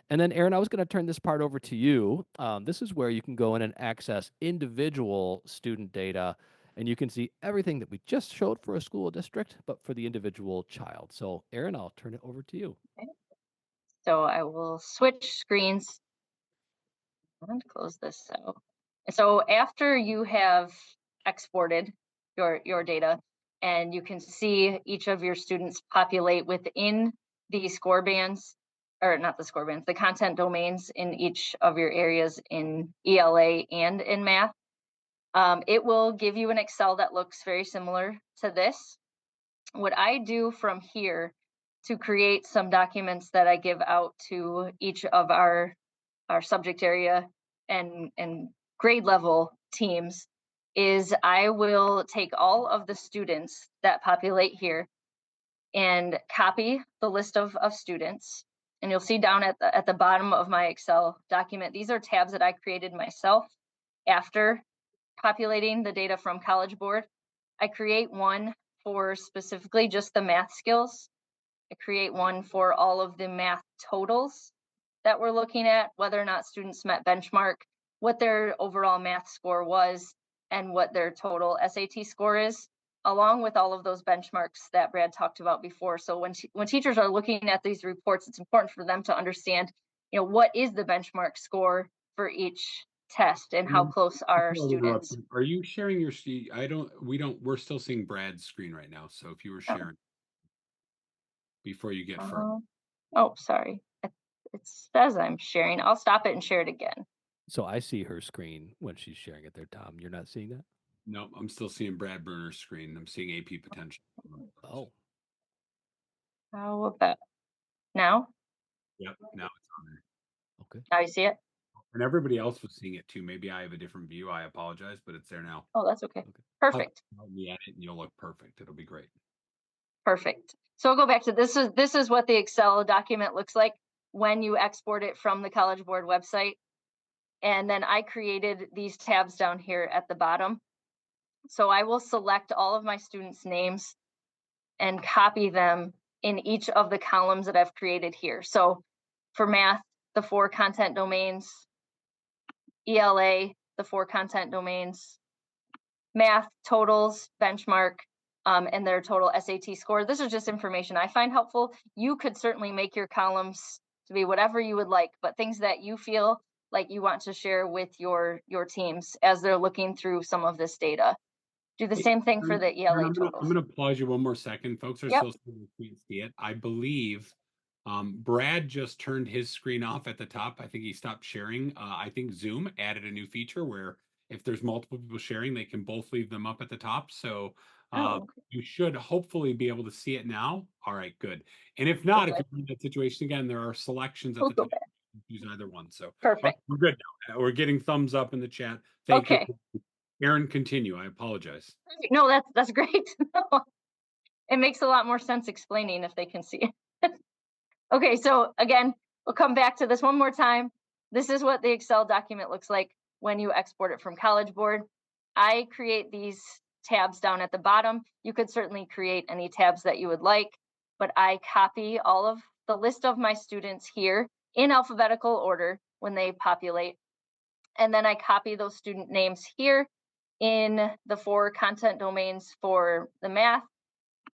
And then, Erin, I was going to turn this part over to you. This is where you can go in and access individual student data, and you can see everything that we just showed for a school district, but for the individual child. So, Erin, I'll turn it over to you. Okay. So I will switch screens and close this out. So after you have exported your data, and you can see each of your students populate within the score bands, or not the score bands, the content domains in each of your areas in ELA and in math, it will give you an Excel that looks very similar to this. What I do from here to create some documents that I give out to each of our subject area and grade level teams is I will take all of the students that populate here and copy the list of students. And you'll see down at the bottom of my Excel document, these are tabs that I created myself after populating the data from College Board. I create one for specifically just the math skills. I create one for all of the math totals that we're looking at, whether or not students met benchmark, what their overall math score was, and what their total SAT score is, along with all of those benchmarks that Brad talked about before. So when teachers are looking at these reports, it's important for them to understand, what is the benchmark score for each test and how close are students. Are you sharing your screen? We're still seeing Brad's screen right now. So if you were sharing before you get further. Oh, sorry. It says I'm sharing. I'll stop it and share it again. So I see her screen when she's sharing it there, Tom. You're not seeing that? No, I'm still seeing Brad Brunner's screen. I'm seeing AP potential. Oh. How about now? Yep, now it's on there. Okay. Now you see it? And everybody else was seeing it too. Maybe I have a different view. I apologize, but it's there now. Oh, that's okay. Perfect. Help me edit and you'll look perfect. It'll be great. Perfect. So I'll go back to this is what the Excel document looks like when you export it from the College Board website. And then I created these tabs down here at the bottom So I will select all of my students' names and copy them in each of the columns that I've created here. So for math, the 4 content domains, ELA, the 4 content domains, math, totals, benchmark, and their total SAT score. This is just information I find helpful. You could certainly make your columns to be whatever you would like, but things that you feel like you want to share with your teams as they're looking through some of this data. Do the same thing for the ELA I'm totals. gonna pause you one more second. Folks are Yep. still saying they can't see it. I believe Brad just turned his screen off at the top. I think he stopped sharing. I think Zoom added a new feature where if there's multiple people sharing, they can both leave them up at the top. So Oh, okay. you should hopefully be able to see it now. All right, good. And if not, if Good. you're in that situation again, there are selections at We'll the go top. back. Use either one. So Perfect. we're good now. We're getting thumbs up in the chat. Thank Okay. you. Erin, continue. I apologize. Perfect. No, that's great. It makes a lot more sense explaining if they can see it. Okay, so again, we'll come back to this one more time. This is what the Excel document looks like when you export it from College Board. I create these tabs down at the bottom. You could certainly create any tabs that you would like, but I copy all of the list of my students here in alphabetical order when they populate. And then I copy those student names here in the 4 content domains for the math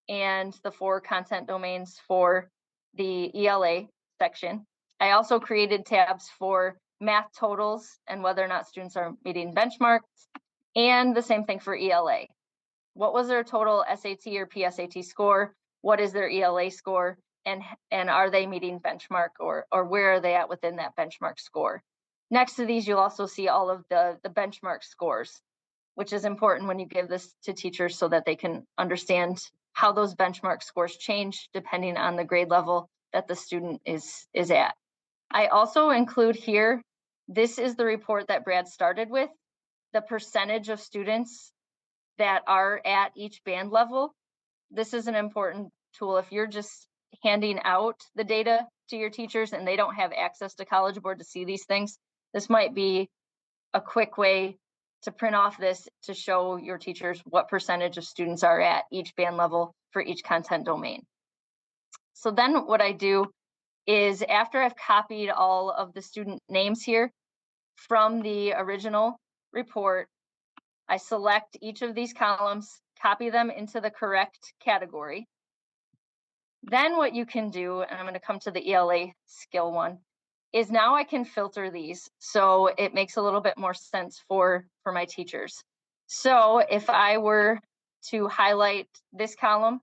and the 4 content domains for the ELA section. I also created tabs for math totals and whether or not students are meeting benchmarks, and the same thing for ELA. What was their total SAT or PSAT score? What is their ELA score? And are they meeting benchmark, or where are they at within that benchmark score? Next to these, you'll also see all of the benchmark scores, which is important when you give this to teachers so that they can understand how those benchmark scores change depending on the grade level that the student is at. I also include here, this is the report that Brad started with, the percentage of students that are at each band level. This is an important tool. If you're just handing out the data to your teachers and they don't have access to College Board to see these things, this might be a quick way to print off this to show your teachers what percentage of students are at each band level for each content domain. So then what I do is, after I've copied all of the student names here from the original report, I select each of these columns, copy them into the correct category. Then what you can do, and I'm going to come to the ELA skill one, is now I can filter these so it makes a little bit more sense for my teachers. So if I were to highlight this column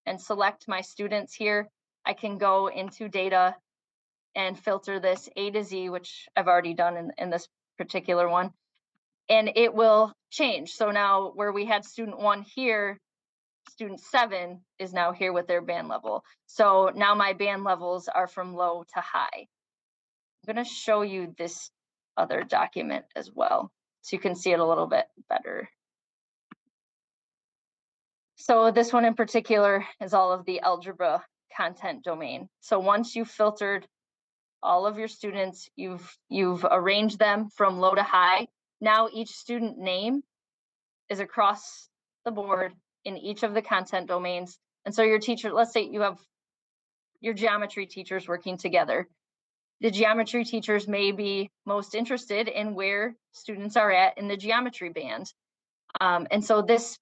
and select my students here, I can go into data and filter this A to Z, which I've already done in this particular one, and it will change. So now where we had student 1 here, student 7 is now here with their band level. So now my band levels are from low to high. I'm going to show you this other document as well, so you can see it a little bit better. So this one in particular is all of the algebra content domain. So once you've filtered all of your students, you've arranged them from low to high. Now each student name is across the board in each of the content domains. And so your teacher, let's say you have your geometry teachers working together. The geometry teachers may be most interested in where students are at in the geometry band. And so this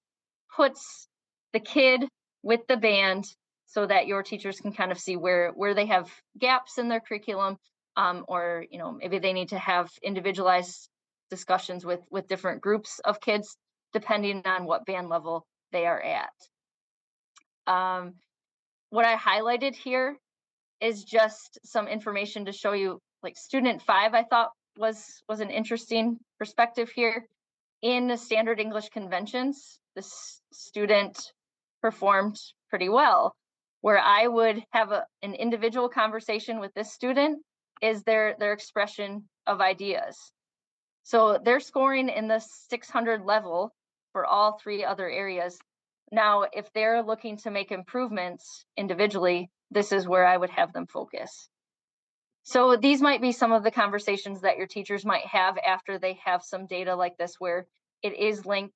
puts the kid with the band so that your teachers can kind of see where they have gaps in their curriculum, or maybe they need to have individualized discussions with different groups of kids depending on what band level they are at. What I highlighted here is just some information to show you, like student 5, I thought was an interesting perspective here. In the standard English conventions, this student performed pretty well. Where I would have an individual conversation with this student is their expression of ideas. So they're scoring in the 600 level for all 3 other areas. Now, if they're looking to make improvements individually, this is where I would have them focus. So these might be some of the conversations that your teachers might have after they have some data like this, where it is linked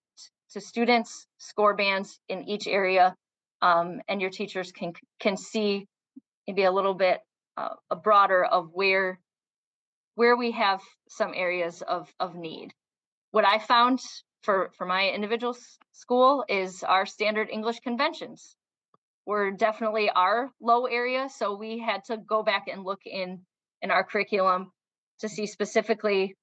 to students, score bands in each area, and your teachers can see maybe a little bit a broader of where we have some areas of need. What I found for my individual school is our standard English conventions were definitely our low area. So we had to go back and look in our curriculum to see specifically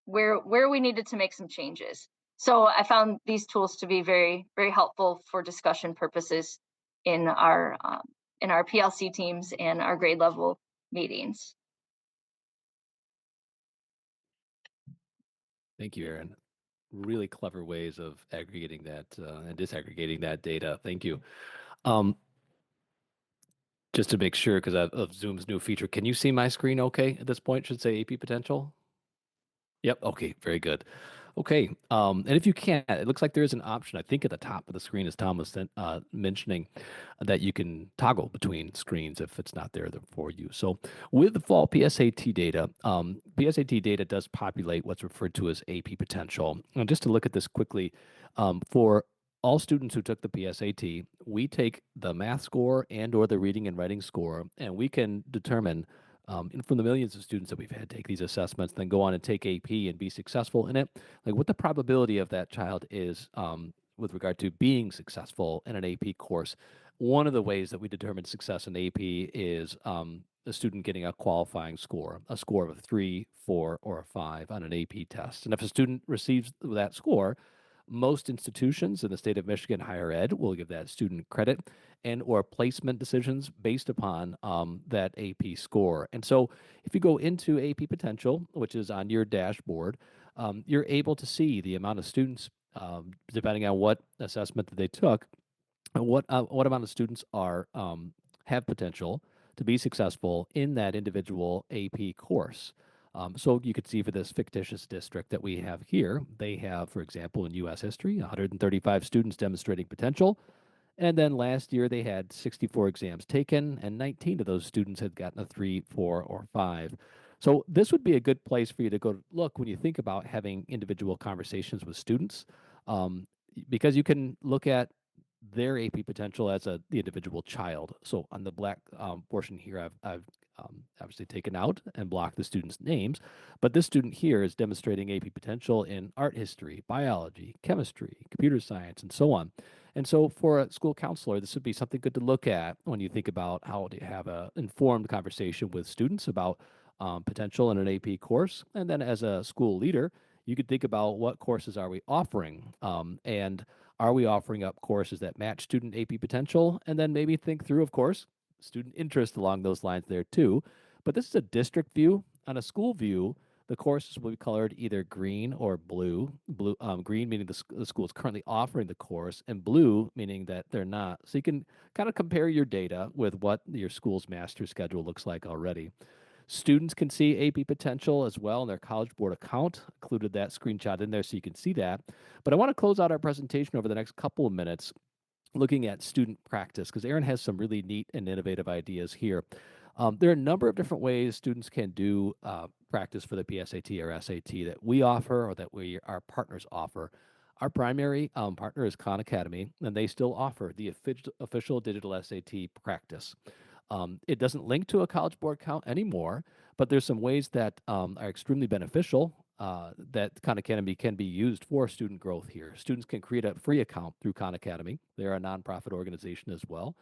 where we needed to make some changes. So I found these tools to be very, very helpful for discussion purposes in our PLC teams and our grade level meetings. Thank you, Erin. Really clever ways of aggregating that and disaggregating that data. Thank you. Just to make sure, because of Zoom's new feature, can you see my screen okay at this point? Should say AP potential. Yep. Okay. Very good. Okay. And if you can't, it looks like there is an option, I think at the top of the screen, as Tom was mentioning, that you can toggle between screens if it's not there for you. So with the fall PSAT data, PSAT data does populate what's referred to as AP potential. And just to look at this quickly, for all students who took the PSAT, we take the math score and or the reading and writing score, and we can determine and from the millions of students that we've had take these assessments, then go on and take AP and be successful in it, like what the probability of that child is with regard to being successful in an AP course. One of the ways that we determine success in AP is a student getting a qualifying score, a score of a 3, 4, or a 5 on an AP test. And if a student receives that score, most institutions in the state of Michigan higher ed will give that student credit and or placement decisions based upon that AP score. And so if you go into AP Potential, which is on your dashboard, you're able to see the amount of students, depending on what assessment that they took, and what amount of students are have potential to be successful in that individual AP course. So you could see for this fictitious district that we have here, they have, for example, in U.S. history, 135 students demonstrating potential. And then last year they had 64 exams taken, and 19 of those students had gotten a 3, 4, or 5. So this would be a good place for you to go look when you think about having individual conversations with students, because you can look at their AP potential as the individual child. So on the black portion here, I've obviously taken out and blocked the students' names, but this student here is demonstrating AP potential in art history, biology, chemistry, computer science, and so on. And so for a school counselor, this would be something good to look at when you think about how to have an informed conversation with students about potential in an AP course. And then as a school leader, you could think about what courses are we offering, and are we offering up courses that match student AP potential? And then maybe think through, of course, student interest along those lines there too. But this is a district view. On a school view, the courses will be colored either green or blue. Green meaning the school is currently offering the course, and blue meaning that they're not. So you can kind of compare your data with what your school's master schedule looks like already. Students can see AP potential as well in their College Board account. Included that screenshot in there so you can see that. But I want to close out our presentation over the next couple of minutes looking at student practice, because Erin has some really neat and innovative ideas here. There are a number of different ways students can do practice for the PSAT or SAT that we offer or that our partners offer. Our primary partner is Khan Academy, and they still offer the official digital SAT practice. It doesn't link to a College Board account anymore, but there's some ways that are extremely beneficial that Khan Academy can be used for student growth here. Students can create a free account through Khan Academy. They're a nonprofit organization as well.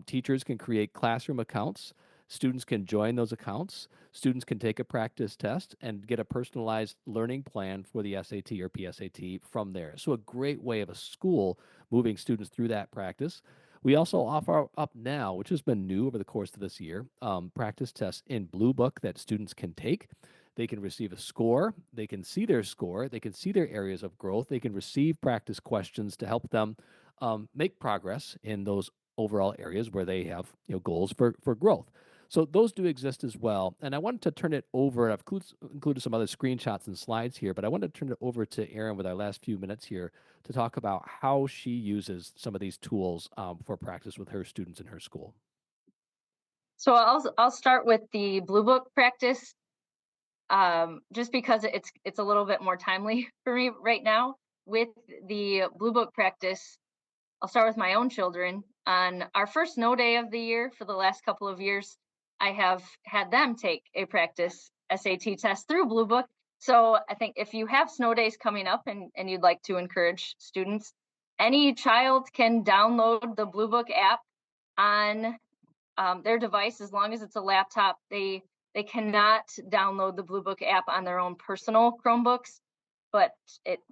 Teachers can create classroom accounts. Students can join those accounts. Students can take a practice test and get a personalized learning plan for the SAT or PSAT from there. So a great way of a school moving students through that practice. We also offer up now, which has been new over the course of this year, practice tests in Blue Book that students can take. They can receive a score. They can see their score. They can see their areas of growth. They can receive practice questions to help them make progress in those overall areas where they have goals for growth. So those do exist as well. And I wanted to turn it over. I've included some other screenshots and slides here, but I wanted to turn it over to Erin with our last few minutes here to talk about how she uses some of these tools for practice with her students in her school. So I'll start with the Blue Book practice, just because it's a little bit more timely for me right now. with the Blue Book practice, I'll start with my own children. On our first snow day of the year for the last couple of years, I have had them take a practice SAT test through Blue Book. So I think if you have snow days coming up and you'd like to encourage students, any child can download the Blue Book app on their device as long as it's a laptop. They cannot download the Blue Book app on their own personal Chromebooks, but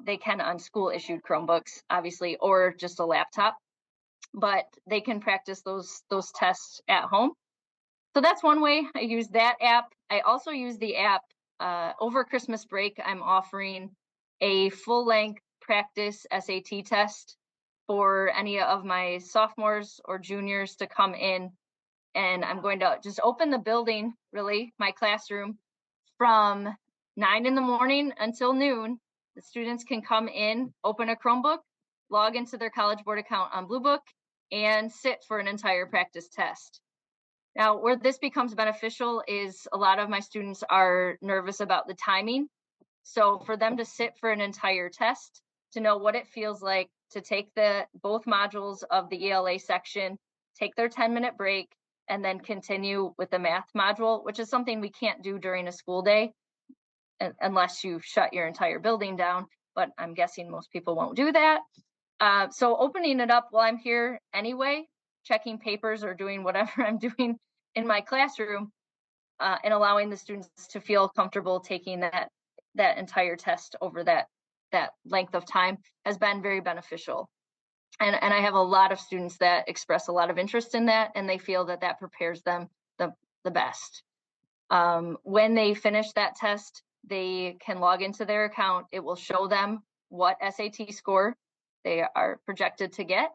they can on school-issued Chromebooks, obviously, or just a laptop. But they can practice those tests at home. So that's one way I use that app. I also use the app over Christmas break. I'm offering a full-length practice SAT test for any of my sophomores or juniors to come in. And I'm going to just open the building, really, my classroom, from 9 in the morning until noon. The students can come in, open a Chromebook, log into their College Board account on Blue Book, and sit for an entire practice test. Now, where this becomes beneficial is a lot of my students are nervous about the timing. So for them to sit for an entire test, to know what it feels like to take both modules of the ELA section, take their 10-minute break, and then continue with the math module, which is something we can't do during a school day unless you shut your entire building down, but I'm guessing most people won't do that. So opening it up while I'm here anyway, checking papers or doing whatever I'm doing in my classroom, and allowing the students to feel comfortable taking that entire test over that length of time has been very beneficial. And I have a lot of students that express a lot of interest in that, and they feel that prepares them the best. When they finish that test, they can log into their account. It will show them what SAT score they are projected to get,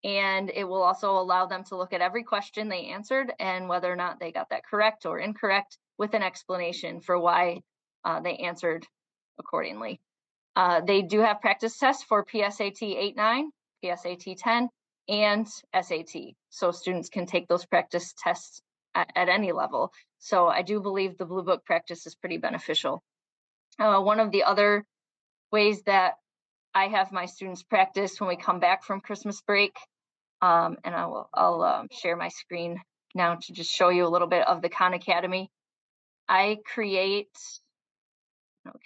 and it will also allow them to look at every question they answered and whether or not they got that correct or incorrect, with an explanation for why they answered accordingly. They do have practice tests for PSAT 8-9, PSAT 10, and SAT. So students can take those practice tests at any level. So I do believe the Blue Book practice is pretty beneficial. One of the other ways that I have my students practice when we come back from Christmas break, and I'll share my screen now to just show you a little bit of the Khan Academy. I create,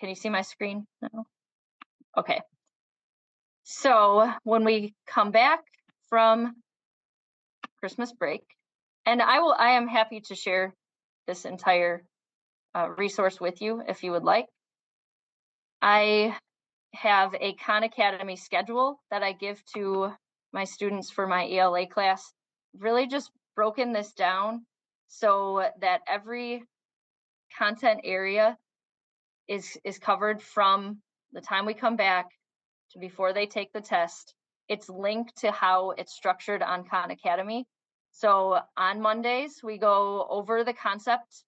can you see my screen now? Okay. So when we come back from Christmas break, and I am happy to share this entire resource with you if you would like. I have a Khan Academy schedule that I give to my students for my ELA class. Really just broken this down so that every content area is covered from the time we come back to before they take the test. It's linked to how it's structured on Khan Academy. So on Mondays, we go over the concept.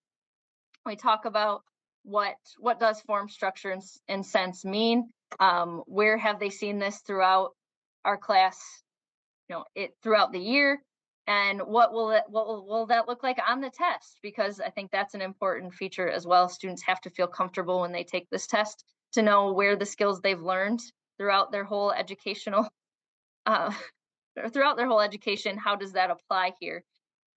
We talk about what does form, structure, and sense mean. Where have they seen this throughout our class, throughout the year, and what will that look like on the test? Because I think that's an important feature as well. Students have to feel comfortable when they take this test to know where the skills they've learned throughout their whole education, how does that apply here?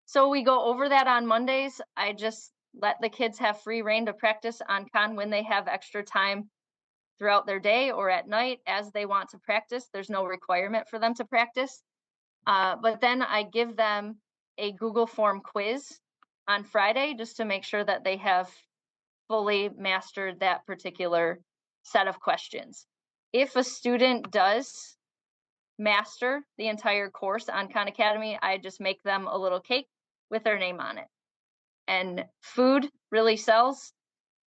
So we go over that on Mondays. I just let the kids have free reign to practice on Khan when they have extra time throughout their day or at night as they want to practice. There's no requirement for them to practice. But then I give them a Google Form quiz on Friday just to make sure that they have fully mastered that particular set of questions. If a student does master the entire course on Khan Academy, I just make them a little cake with their name on it. And food really sells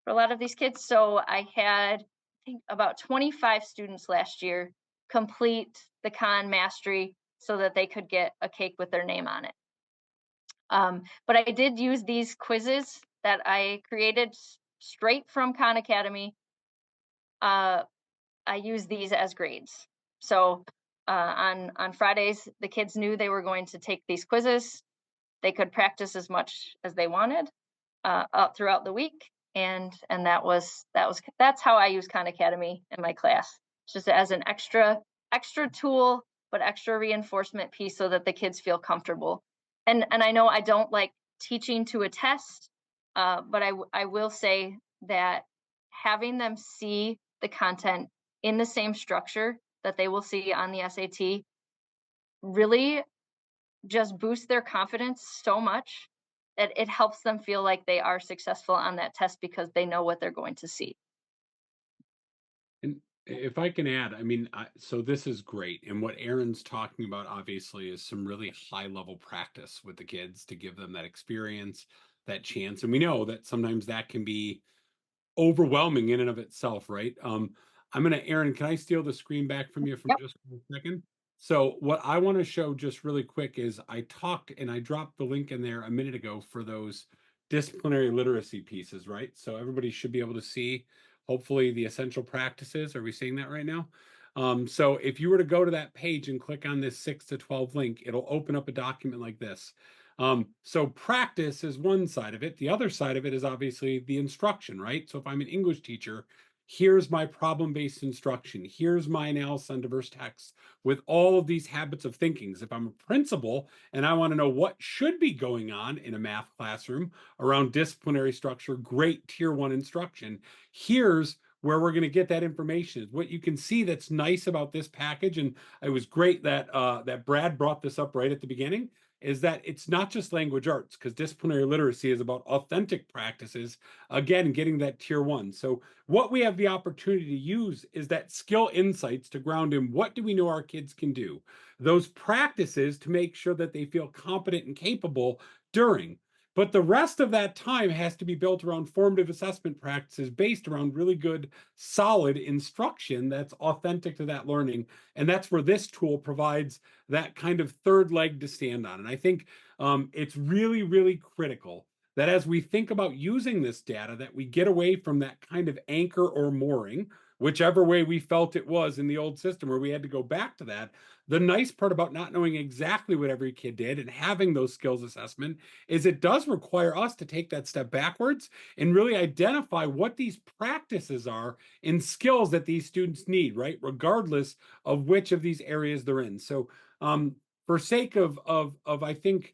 for a lot of these kids. So I had, I think, about 25 students last year complete the Khan mastery so that they could get a cake with their name on it. But I did use these quizzes that I created straight from Khan Academy. I use these as grades. So on Fridays, the kids knew they were going to take these quizzes. They could practice as much as they wanted up throughout the week, and that's how I use Khan Academy in my class. just as an extra tool, but extra reinforcement piece so that the kids feel comfortable. And I know I don't like teaching to a test, but I will say that having them see the content in the same structure that they will see on the SAT really just boosts their confidence so much that it helps them feel like they are successful on that test because they know what they're going to see. And if I can add, I mean, so this is great. And what Erin's talking about, obviously, is some really high level practice with the kids to give them that experience, that chance. And we know that sometimes that can be overwhelming in and of itself, right? I'm gonna, Erin, can I steal the screen back from you from Yep. just for a second? So what I want to show just really quick is I talked and I dropped the link in there a minute ago for those disciplinary literacy pieces, right? So everybody should be able to see, hopefully, the essential practices. Are we seeing that right now? So if you were to go to that page and click on this 6 to 12 link, it'll open up a document like this. So practice is one side of it. The other side of it is obviously the instruction, right? So if I'm an English teacher, here's my problem-based instruction. Here's my analysis on diverse texts with all of these habits of thinking. If I'm a principal and I want to know what should be going on in a math classroom around disciplinary structure, great tier one instruction, here's where we're going to get that information. What you can see that's nice about this package, and it was great that that Brad brought this up right at the beginning, is that it's not just language arts, because disciplinary literacy is about authentic practices, again, getting that tier one. So what we have the opportunity to use is that skill insights to ground in what do we know our kids can do, those practices to make sure that they feel competent and capable during. But the rest of that time has to be built around formative assessment practices based around really good, solid instruction that's authentic to that learning. And that's where this tool provides that kind of third leg to stand on. And I think it's really, really critical that as we think about using this data, that we get away from that kind of anchor or mooring, whichever way we felt it was in the old system where we had to go back to that. The nice part about not knowing exactly what every kid did and having those skills assessment is it does require us to take that step backwards and really identify what these practices are and skills that these students need, right? Regardless of which of these areas they're in. So for sake of I think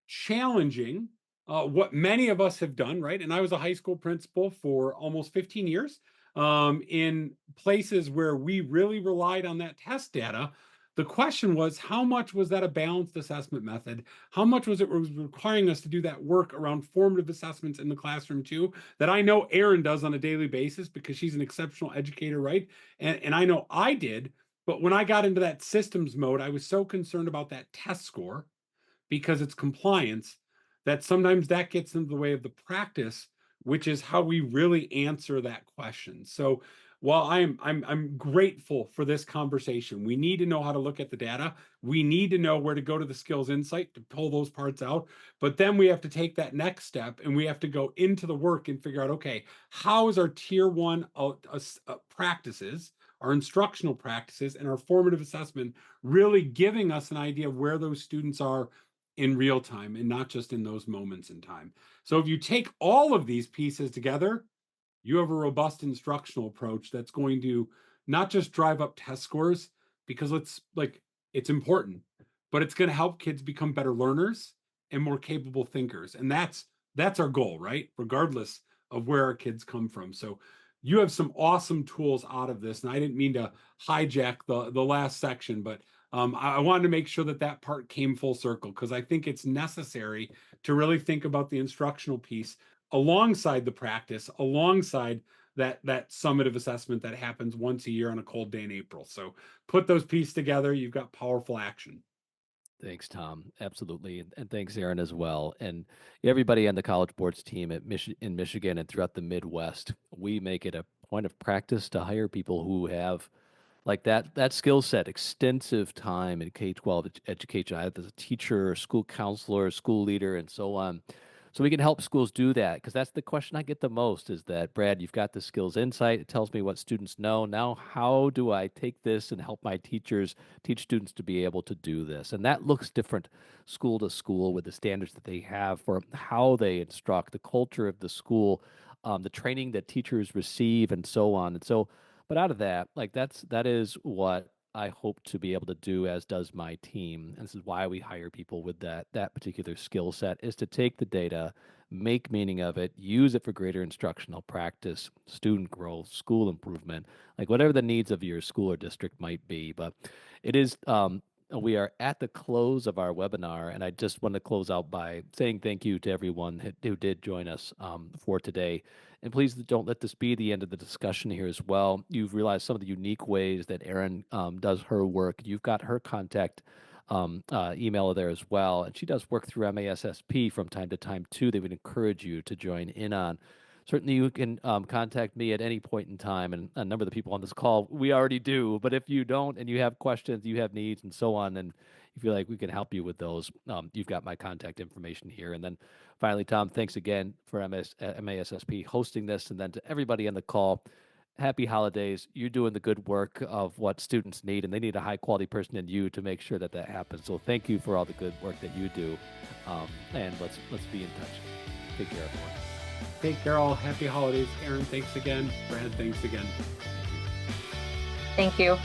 challenging what many of us have done, right? And I was a high school principal for almost 15 years in places where we really relied on that test data. The question was, how much was that a balanced assessment method? How much was it was requiring us to do that work around formative assessments in the classroom too, that I know Erin does on a daily basis because she's an exceptional educator, right? And I know I did, but when I got into that systems mode, I was so concerned about that test score because it's compliance that sometimes that gets in the way of the practice, which is how we really answer that question. So while I'm grateful for this conversation, we need to know how to look at the data. We need to know where to go to the skills insight to pull those parts out. But then we have to take that next step and we have to go into the work and figure out, okay, how is our tier one practices, our instructional practices, and our formative assessment really giving us an idea of where those students are in real time and not just in those moments in time. So if you take all of these pieces together, you have a robust instructional approach that's going to not just drive up test scores because it's important, but it's going to help kids become better learners and more capable thinkers. And that's our goal, right? Regardless of where our kids come from. So you have some awesome tools out of this. And I didn't mean to hijack the last section, but I wanted to make sure that that part came full circle because I think it's necessary to really think about the instructional piece alongside the practice, alongside that summative assessment that happens once a year on a cold day in April. So put those pieces together, you've got powerful action. Thanks, Tom. Absolutely. And thanks, Erin, as well. And everybody on the College Board's team in Michigan and throughout the Midwest, we make it a point of practice to hire people who have like that skill set, extensive time in K-12 education, either as a teacher, school counselor, school leader, and so on. So we can help schools do that because that's the question I get the most is that, Brad, you've got the skills insight. It tells me what students know. Now, how do I take this and help my teachers teach students to be able to do this? And that looks different school to school with the standards that they have for how they instruct, the culture of the school, the training that teachers receive, and so on. And so But out of that, like that is what I hope to be able to do, as does my team. And this is why we hire people with that particular skill set, is to take the data, make meaning of it, use it for greater instructional practice, student growth, school improvement, like whatever the needs of your school or district might be. But it is we are at the close of our webinar, and I just want to close out by saying thank you to everyone who did join us for today. And please don't let this be the end of the discussion here as well. You've realized some of the unique ways that Erin does her work. You've got her contact email there as well. And she does work through MASSP from time to time too. They would encourage you to join in on. Certainly, you can contact me at any point in time, and a number of the people on this call, we already do. But if you don't, and you have questions, you have needs, and so on, and you feel like we can help you with those, you've got my contact information here. And then finally, Tom, thanks again for MASSP hosting this, and then to everybody on the call, happy holidays. You're doing the good work of what students need, and they need a high quality person in you to make sure that that happens. So thank you for all the good work that you do, and let's be in touch. Take care, everyone. Take care, all. Happy holidays. Erin, thanks again. Brad, thanks again. Thank you.